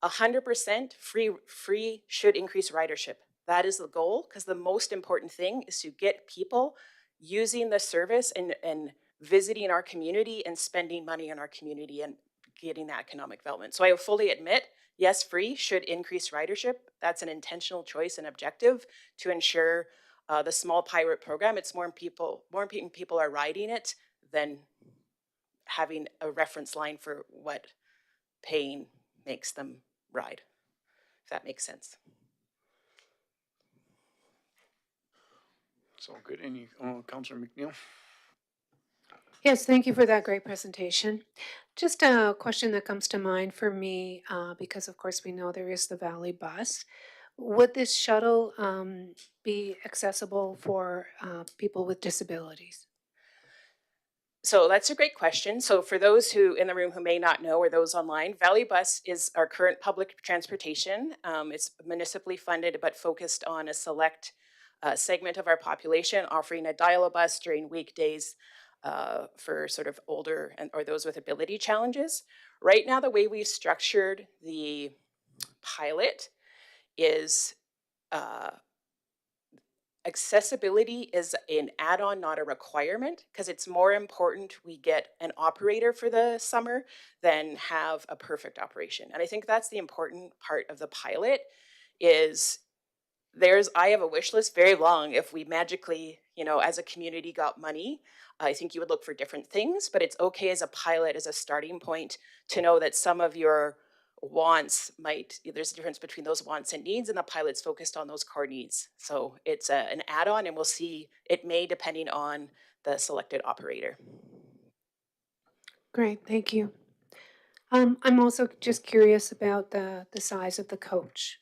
100% free should increase ridership. That is the goal, because the most important thing is to get people using the service and visiting our community and spending money in our community and getting that economic development. So I fully admit, yes, free should increase ridership. That's an intentional choice and objective to ensure the small pirate program. It's more important people are riding it than having a reference line for what paying makes them ride, if that makes sense. So good. Any, Councilor McNeil? Yes, thank you for that great presentation. Just a question that comes to mind for me, because of course we know there is the Valley Bus. Would this shuttle be accessible for people with disabilities? So that's a great question. So for those who in the room who may not know, or those online, Valley Bus is our current public transportation. It's municipally funded but focused on a select segment of our population, offering a dial-a-bus during weekdays for sort of older or those with ability challenges. Right now, the way we've structured the pilot is accessibility is an add-on, not a requirement, because it's more important we get an operator for the summer than have a perfect operation. And I think that's the important part of the pilot is I have a wish list very long. If we magically, as a community got money, I think you would look for different things, but it's okay as a pilot, as a starting point to know that some of your wants there's a difference between those wants and needs, and the pilot's focused on those core needs. So it's an add-on, and we'll see, it may depending on the selected operator. Great, thank you. I'm also just curious about the size of the coach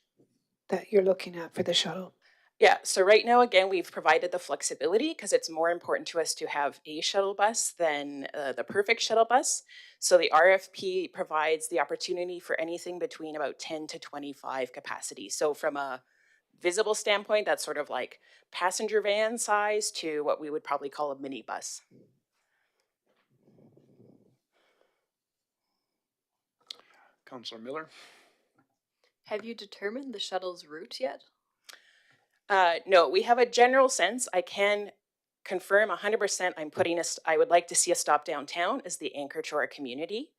that you're looking at for the shuttle. Yeah, so right now, again, we've provided the flexibility because it's more important to us to have a shuttle bus than the perfect shuttle bus. So the RFP provides the opportunity for anything between about 10 to 25 capacity. So from a visible standpoint, that's sort of like passenger van size to what we would probably call a mini bus. Councilor Miller? Have you determined the shuttle's route yet? No, we have a general sense. I can confirm 100% I would like to see a stop downtown as the anchor to our community.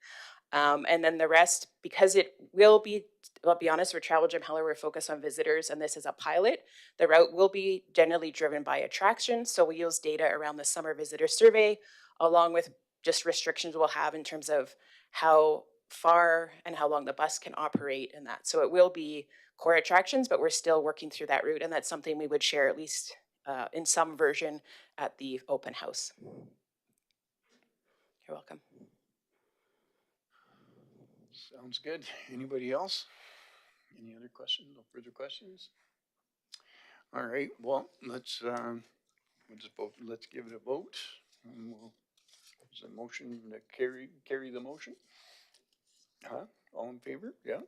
And then the rest, because it will be, I'll be honest, we're Travel Drumheller, we're focused on visitors, and this is a pilot. The route will be generally driven by attractions. So we use data around the summer visitor survey, along with just restrictions we'll have in terms of how far and how long the bus can operate and that. So it will be core attractions, but we're still working through that route. And that's something we would share at least in some version at the open house. You're welcome. Sounds good. Anybody else? Any other questions? No further questions? All right. Well, let's just vote. Let's give it a vote. And is a motion to carry the motion? Huh? All in favor? Yeah.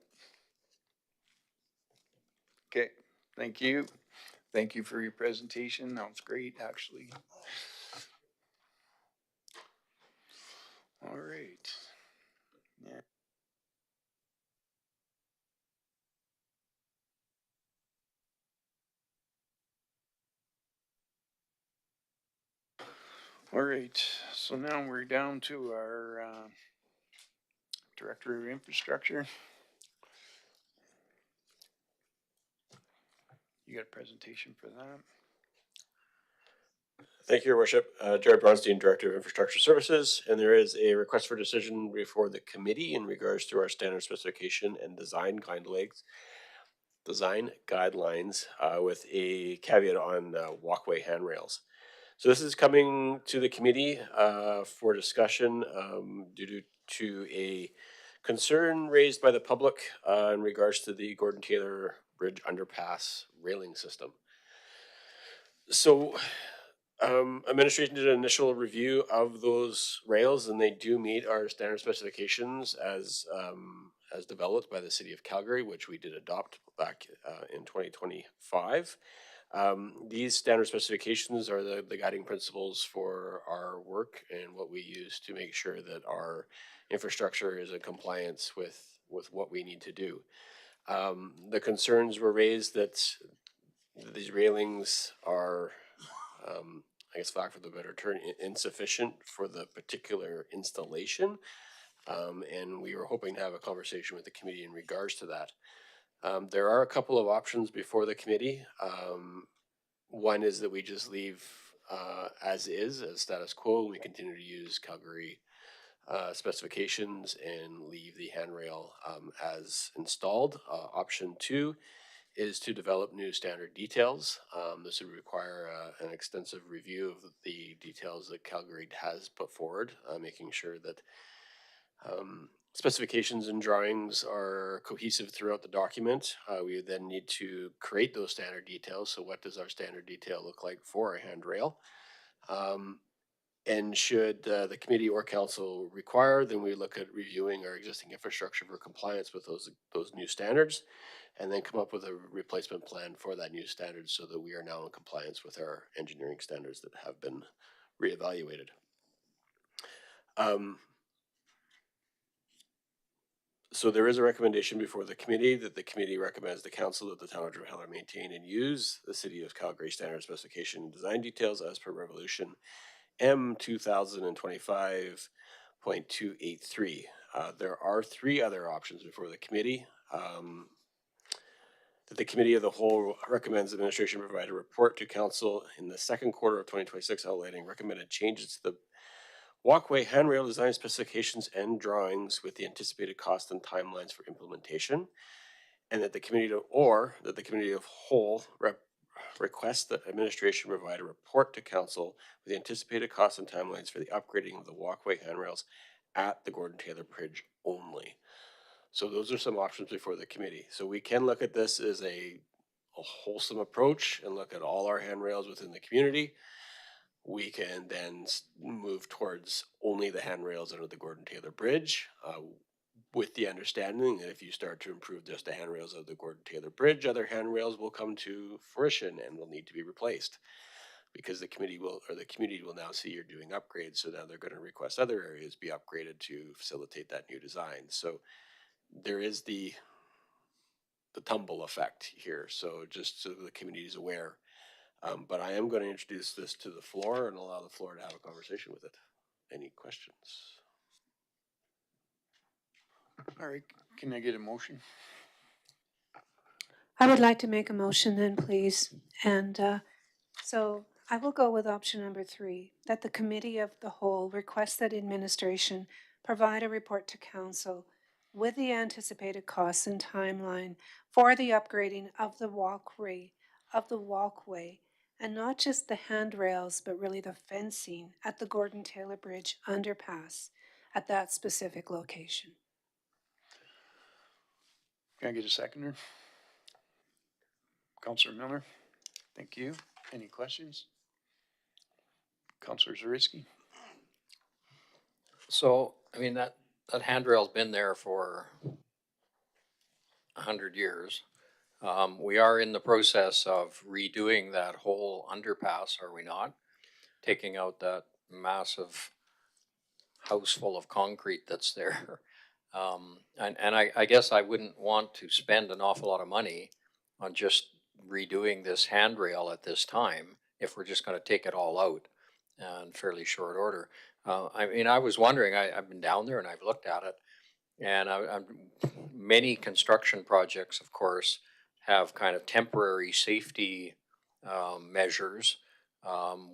Okay. Thank you. Thank you for your presentation. That was great, actually. All right. Yeah. All right, so now we're down to our Director of Infrastructure. You got a presentation for that? Thank you, Your Worship. Jared Bronstein, Director of Infrastructure Services, and there is a request for decision before the committee in regards to our standard specification and design guidelines. With a caveat on walkway handrails. So this is coming to the committee for discussion due to a concern raised by the public in regards to the Gordon Taylor Bridge underpass railing system. So administration did an initial review of those rails, and they do meet our standard specifications as developed by the City of Calgary, which we did adopt back in 2025. These standard specifications are the guiding principles for our work and what we use to make sure that our infrastructure is in compliance with what we need to do. The concerns were raised that these railings are I guess, for lack of a better term, insufficient for the particular installation. And we were hoping to have a conversation with the committee in regards to that. There are a couple of options before the committee. One is that we just leave as is, as status quo, and we continue to use Calgary specifications and leave the handrail as installed. Option two is to develop new standard details. This would require an extensive review of the details that Calgary has put forward, making sure that specifications and drawings are cohesive throughout the document. We then need to create those standard details. So what does our standard detail look like for a handrail? And should the committee or council require, then we look at reviewing our existing infrastructure for compliance with those new standards, and then come up with a replacement plan for that new standard so that we are now in compliance with our engineering standards that have been reevaluated. So there is a recommendation before the committee that the committee recommends the council that the town of Drumheller maintain and use the City of Calgary standard specification and design details as per Revolution M 2025.283. There are three other options before the committee. That the committee of the whole recommends administration provide a report to council in the second quarter of 2026 outlining recommended changes to the walkway handrail design specifications and drawings with the anticipated cost and timelines for implementation, and that the committee of whole request that administration provide a report to council with the anticipated costs and timelines for the upgrading of the walkway handrails at the Gordon Taylor Bridge only. So those are some options before the committee. So we can look at this as a wholesome approach and look at all our handrails within the community. We can then move towards only the handrails under the Gordon Taylor Bridge, with the understanding that if you start to improve just the handrails of the Gordon Taylor Bridge, other handrails will come to fruition and will need to be replaced, because the committee will now see you're doing upgrades. So now they're going to request other areas be upgraded to facilitate that new design. So there is the tumble effect here. So just so the committee is aware. But I am going to introduce this to the floor and allow the floor to have a conversation with it. Any questions? All right, can I get a motion? I would like to make a motion then, please. And so I will go with option number 3, that the committee of the whole requests that administration provide a report to council with the anticipated costs and timeline for the upgrading of the walkway, and not just the handrails, but really the fencing at the Gordon Taylor Bridge underpass at that specific location. Can I get a seconder? Councillor Miller, thank you. Any questions? Councillor Zaritsky? So, I mean, that handrail's been there for 100 years. We are in the process of redoing that whole underpass, are we not? Taking out that massive house full of concrete that's there. And I guess I wouldn't want to spend an awful lot of money on just redoing this handrail at this time if we're just going to take it all out. in fairly short order. I mean, I was wondering, I've been down there and I've looked at it, and many construction projects, of course, have kind of temporary safety measures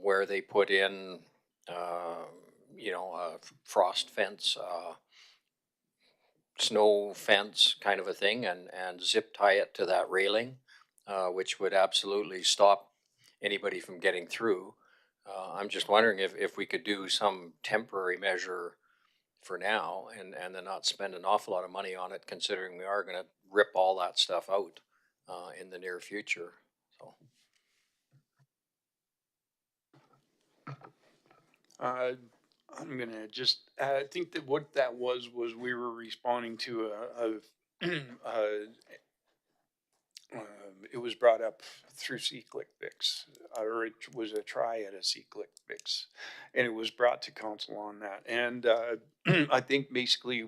where they put in, a frost fence, snow fence kind of a thing, and zip tie it to that railing, which would absolutely stop anybody from getting through. I'm just wondering if we could do some temporary measure for now and then not spend an awful lot of money on it, considering we are going to rip all that stuff out in the near future. So. I'm gonna just, I think that what that was we were responding to it was brought up through C-Click Fix, or it was a try at a C-Click Fix, and it was brought to council on that. And I think basically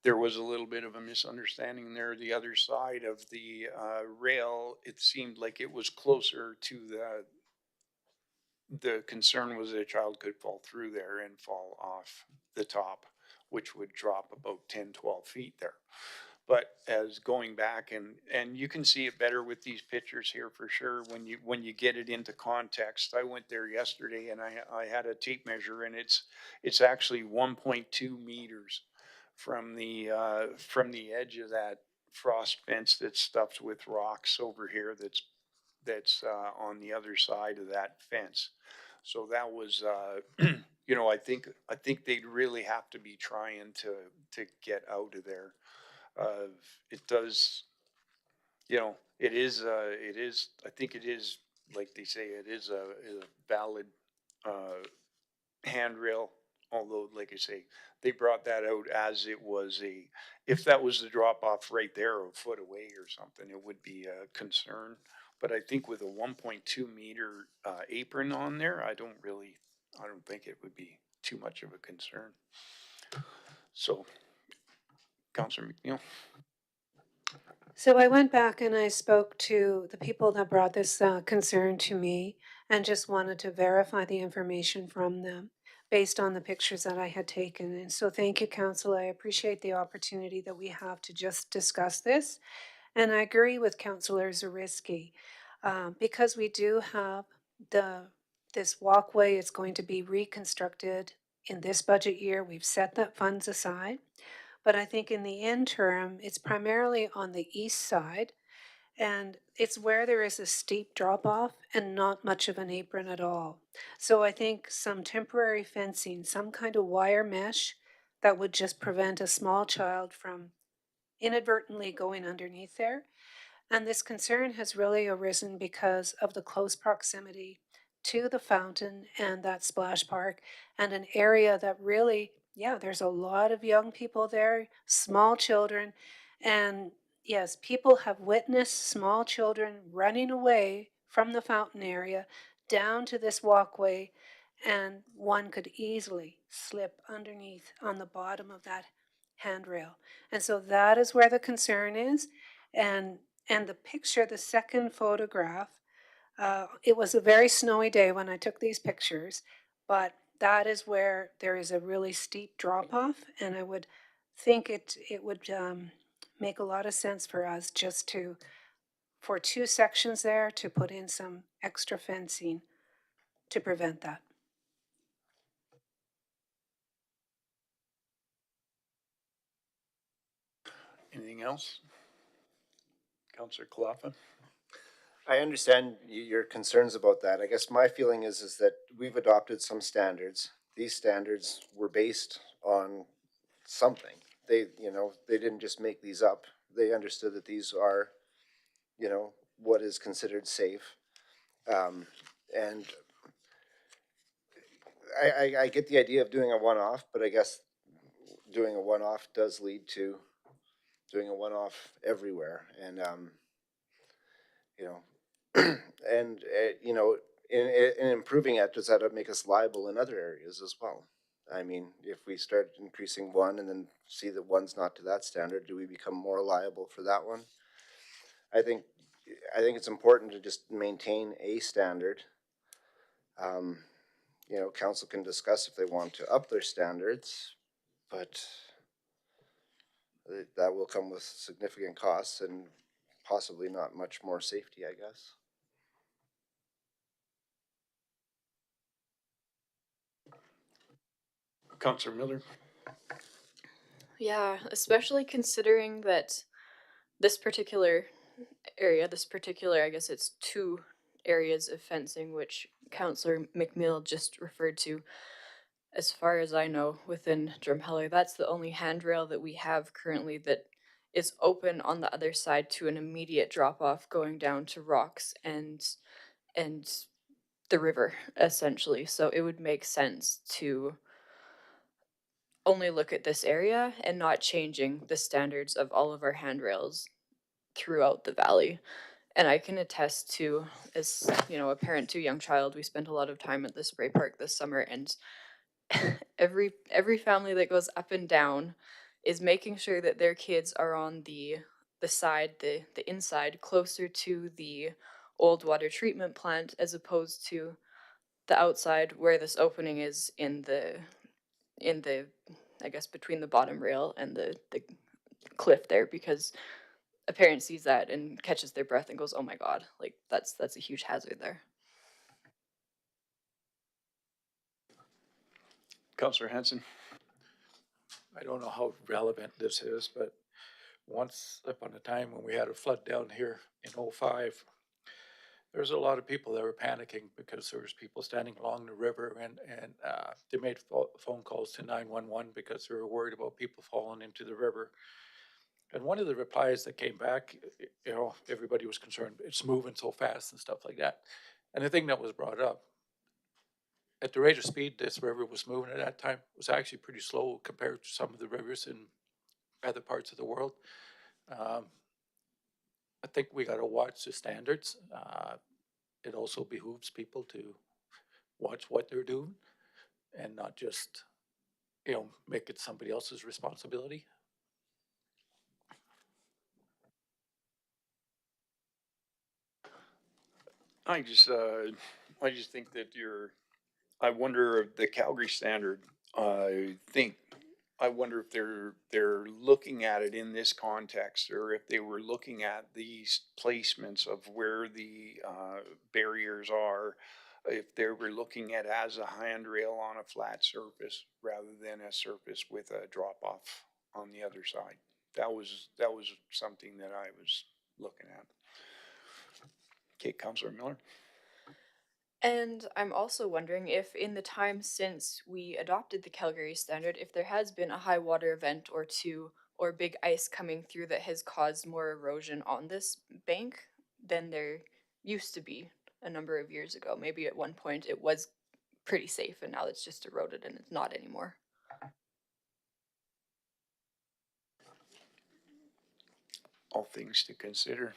there was a little bit of a misunderstanding there. The other side of the rail, it seemed like it was closer to the concern was that a child could fall through there and fall off the top, which would drop about 10, 12 feet there. But as going back and you can see it better with these pictures here for sure when you get it into context. I went there yesterday and I had a tape measure, and it's actually 1.2 meters from the edge of that frost fence that's stuffed with rocks over here that's on the other side of that fence. So that was, I think they'd really have to be trying to get out of there. It does, I think it is, like they say, it is a valid, handrail. Although, like I say, they brought that out as it was if that was the drop off right there a foot away or something, it would be a concern. But I think with a 1.2 meter apron on there, I don't think it would be too much of a concern. So, Councillor McNeil. So I went back and I spoke to the people that brought this concern to me and just wanted to verify the information from them based on the pictures that I had taken. And so thank you, Council. I appreciate the opportunity that we have to just discuss this. And I agree with Councillor Zarisky because we do have this walkway. It's going to be reconstructed in this budget year. We've set that funds aside. But I think in the interim, it's primarily on the east side, and it's where there is a steep drop off and not much of an apron at all. So I think some temporary fencing, some kind of wire mesh that would just prevent a small child from inadvertently going underneath there. And this concern has really arisen because of the close proximity to the fountain and that splash park, and an area that really, yeah, there's a lot of young people there, small children. And yes, people have witnessed small children running away from the fountain area down to this walkway, and one could easily slip underneath on the bottom of that handrail. And so that is where the concern is. And the picture, the second photograph, it was a very snowy day when I took these pictures, but that is where there is a really steep drop off, and I would think it would make a lot of sense for us just for two sections there to put in some extra fencing to prevent that. Anything else? Councillor Kalafa? I understand your concerns about that. I guess my feeling is that we've adopted some standards. These standards were based on something. They didn't just make these up. They understood that these are, what is considered safe. And I get the idea of doing a one-off, but I guess doing a one-off does lead to doing a one-off everywhere. And, and, in improving it, does that make us liable in other areas as well? I mean, if we start increasing one and then see that one's not to that standard, do we become more liable for that one? I think it's important to just maintain a standard. you know, council can discuss if they want to up their standards, but that will come with significant costs and possibly not much more safety, I guess. Councillor Miller? Yeah, especially considering that this particular area, I guess it's 2 areas of fencing, which Councillor McNeil just referred to. As far as I know, within Drumheller, that's the only handrail that we have currently that is open on the other side to an immediate drop off going down to rocks and the river, essentially. So it would make sense to only look at this area and not changing the standards of all of our handrails throughout the valley. And I can attest to, as you know, a parent to a young child, we spent a lot of time at the spray park this summer, and every family that goes up and down is making sure that their kids are on the side, the inside, closer to the old water treatment plant, as opposed to the outside where this opening is in the I guess between the bottom rail and the cliff there, because a parent sees that and catches their breath and goes, "Oh my god!" Like that's a huge hazard there. Councillor Hanson? I don't know how relevant this is, but once upon a time when we had a flood down here in '05, there was a lot of people that were panicking because there was people standing along the river, and they made phone calls to 911 because they were worried about people falling into the river. And one of the replies that came back, you know, everybody was concerned, it's moving so fast and stuff like that. And the thing that was brought up, at the rate of speed this river was moving at that time, was actually pretty slow compared to some of the rivers in other parts of the world. I think we got to watch the standards. It also behooves people to watch what they're doing and not just, you know, make it somebody else's responsibility. I just think that I wonder if the Calgary Standard, I wonder if they're looking at it in this context, or if they were looking at these placements of where the barriers are, if they were looking at as a handrail on a flat surface rather than a surface with a drop off on the other side. That was something that I was looking at. Okay, Councillor Miller. And I'm also wondering if, in the time since we adopted the Calgary Standard, if there has been a high water event or 2 or big ice coming through that has caused more erosion on this bank than there used to be a number of years ago. Maybe at one point it was pretty safe and now it's just eroded and it's not anymore. All things to consider.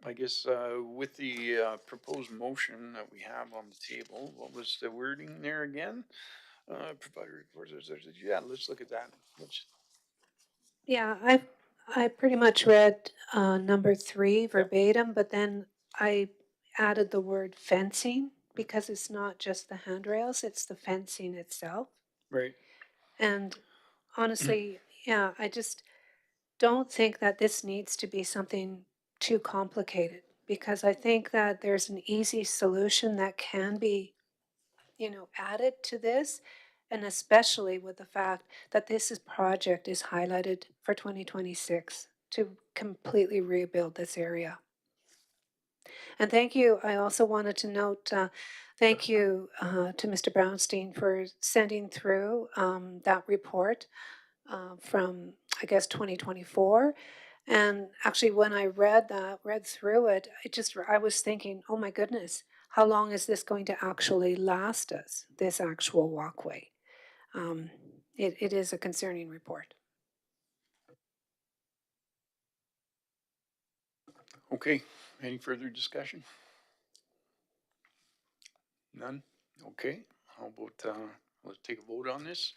I guess with the proposed motion that we have on the table, what was the wording there again? Provider reports. Yeah, let's look at that. Yeah, I pretty much read number 3 verbatim, but then I added the word fencing because it's not just the handrails, it's the fencing itself. Right. And honestly, yeah, I just don't think that this needs to be something too complicated, because I think that there's an easy solution that can be, you know, added to this. And especially with the fact that this project is highlighted for 2026 to completely rebuild this area. And thank you. I also wanted to note, thank you to Mr. Brownstein for sending through that report from, I guess, 2024. And actually, when I read through it, I was thinking, oh my goodness, how long is this going to actually last us, this actual walkway? It is a concerning report. Okay, any further discussion? None? Okay, how about, let's take a vote on this.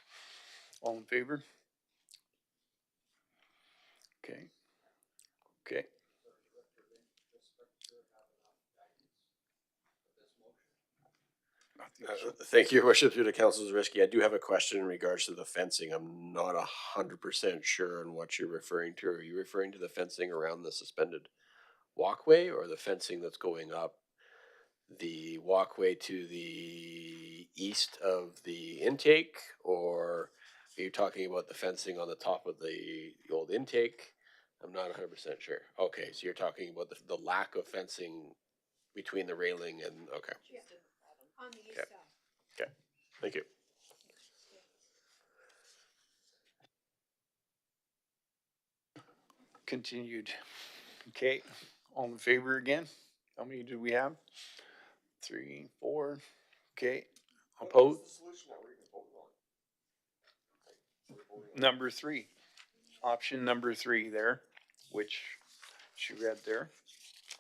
All in favor? Okay. Okay. Thank you, Your Worship. Through the Council's Risky, I do have a question in regards to the fencing. I'm not 100% sure on what you're referring to. Are you referring to the fencing around the suspended walkway, or the fencing that's going up the walkway to the east of the intake, or are you talking about the fencing on the top of the old intake? I'm not 100% sure. Okay, so you're talking about the lack of fencing between the railing and, okay. On the east Okay. side. Okay, thank you. Continued. Okay, all in favor again? How many do we have? 3, 4. Okay, opposed? Number 3, option number 3 there, which she read there.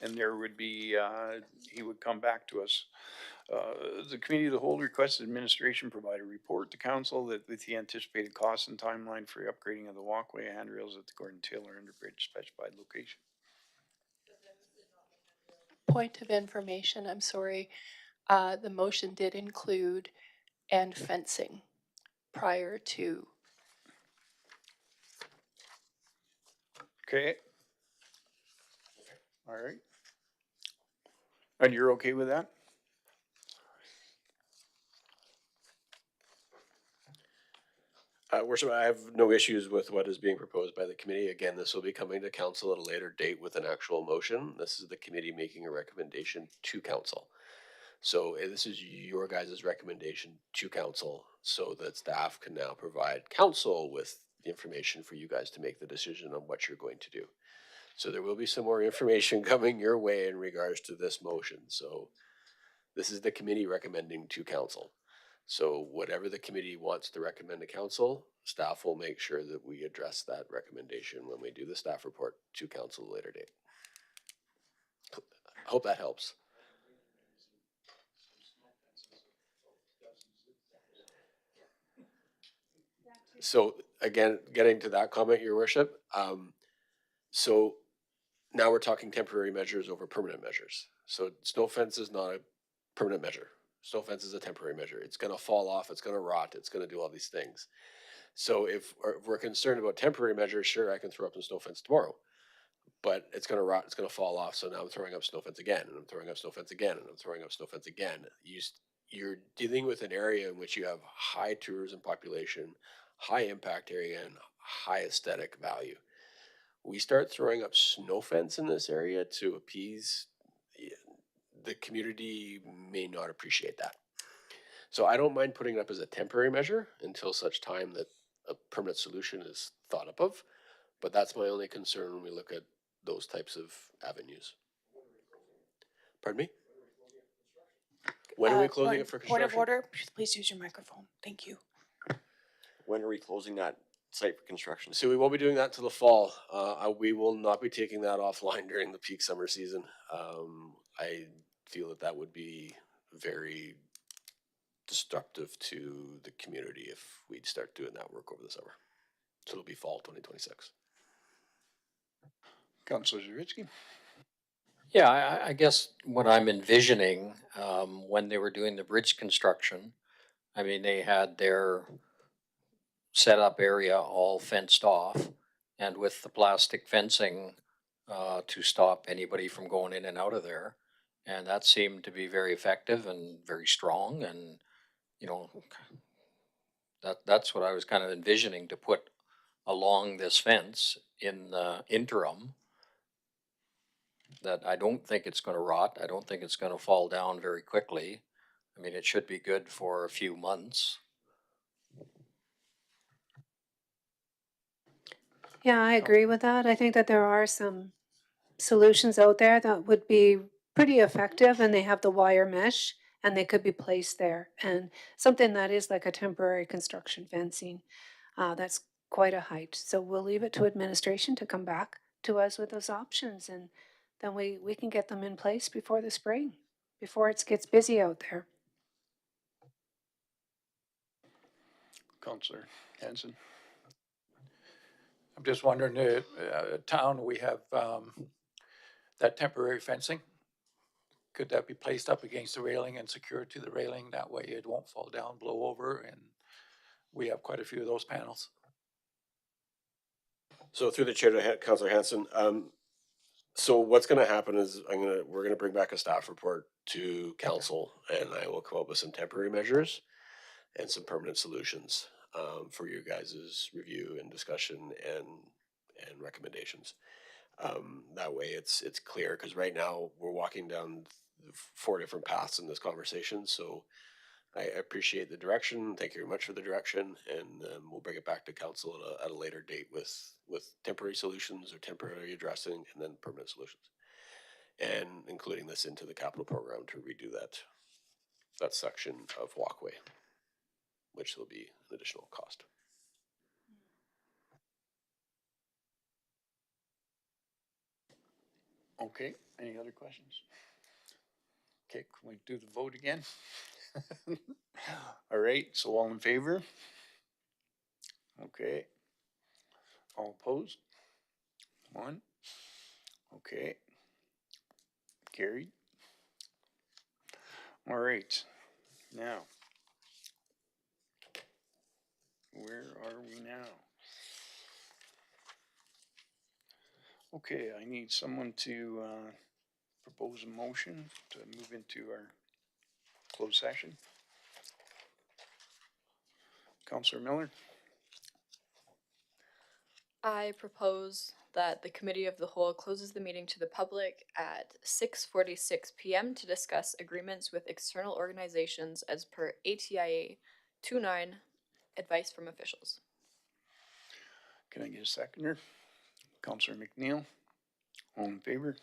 And there would be, he would come back to us. The committee of the whole requests administration provide a report to council that with the anticipated costs and timeline for upgrading of the walkway and handrails at the Gordon Taylor Underbridge specified location. Point of information, I'm sorry, the motion did include and fencing prior to. Okay. All right. And you're okay with that? Worship, I have no issues with what is being proposed by the committee. Again, this will be coming to council at a later date with an actual motion. This is the committee making a recommendation to council. So this is your guys' recommendation to council so that staff can now provide council with the information for you guys to make the decision on what you're going to do. So there will be some more information coming your way in regards to this motion. So this is the committee recommending to council. So whatever the committee wants to recommend to council, staff will make sure that we address that recommendation when we do the staff report to council at a later date. Hope that helps. So again, getting to that comment, Your Worship, so now we're talking temporary measures over permanent measures. So snow fence is not a permanent measure. Snow fence is a temporary measure. It's going to fall off. It's going to rot. It's going to do all these things. So if we're concerned about temporary measures, sure, I can throw up the snow fence tomorrow, but it's going to rot. It's going to fall off. So now I'm throwing up snow fence again, and I'm throwing up snow fence again, and I'm throwing up snow fence again. You're dealing with an area in which you have high tourism population, high impact area, and high aesthetic value. We start throwing up snow fence in this area to appease the community may not appreciate that. So I don't mind putting it up as a temporary measure until such time that a permanent solution is thought up of. But that's my only concern when we look at those types of avenues. Pardon me? When are we closing it for construction? Point of order, please use your microphone. Thank you. When are we closing that site for construction? So we won't be doing that till the fall. We will not be taking that offline during the peak summer season. I feel that that would be very destructive to the community if we'd start doing that work over the summer. So it'll be fall 2026. Councilor Zawitsky? Yeah, I guess what I'm envisioning, when they were doing the bridge construction, I mean, they had their setup area all fenced off, and with the plastic fencing to stop anybody from going in and out of there. And that seemed to be very effective and very strong. And, you know, that's what I was kind of envisioning to put along this fence in the interim. That I don't think it's going to rot. I don't think it's going to fall down very quickly. I mean, it should be good for a few months. Yeah, I agree with that. I think that there are some solutions out there that would be pretty effective, and they have the wire mesh and they could be placed there. And something that is like a temporary construction fencing, that's quite a height. So we'll leave it to administration to come back to us with those options, and then we can get them in place before the spring, before it gets busy out there. Councilor Hanson? I'm just wondering, town, we have that temporary fencing. could that be placed up against the railing and secured to the railing? That way it won't fall down, blow over, and we have quite a few of those panels. So through the chair to Councillor Hanson, so what's gonna happen is we're gonna bring back a staff report to council, and I will come up with some temporary measures and some permanent solutions, for your guys' review and discussion and recommendations. That way it's clear, cause right now we're walking down 4 different paths in this conversation, so I appreciate the direction. Thank you very much for the direction, and we'll bring it back to council at a later date with temporary solutions or temporary addressing, and then permanent solutions, and including this into the capital program to redo that section of walkway, which will be an additional cost. Okay, any other questions? Okay, can we do the vote again? All right, so all in favor? Okay. All opposed? One. Okay. Carried. All right, now, where are we now? Okay, I need someone to propose a motion to move into our closed session. Councillor Miller? I propose that the committee of the whole closes the meeting to the public at 6:46 p.m. to discuss agreements with external organizations as per ATIA 29, advice from officials. Can I get a seconder? Councillor McNeil? All in favor?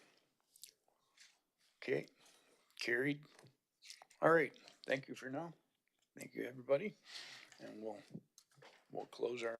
Okay, carried. All right, thank you for now. Thank you, everybody. And we'll close our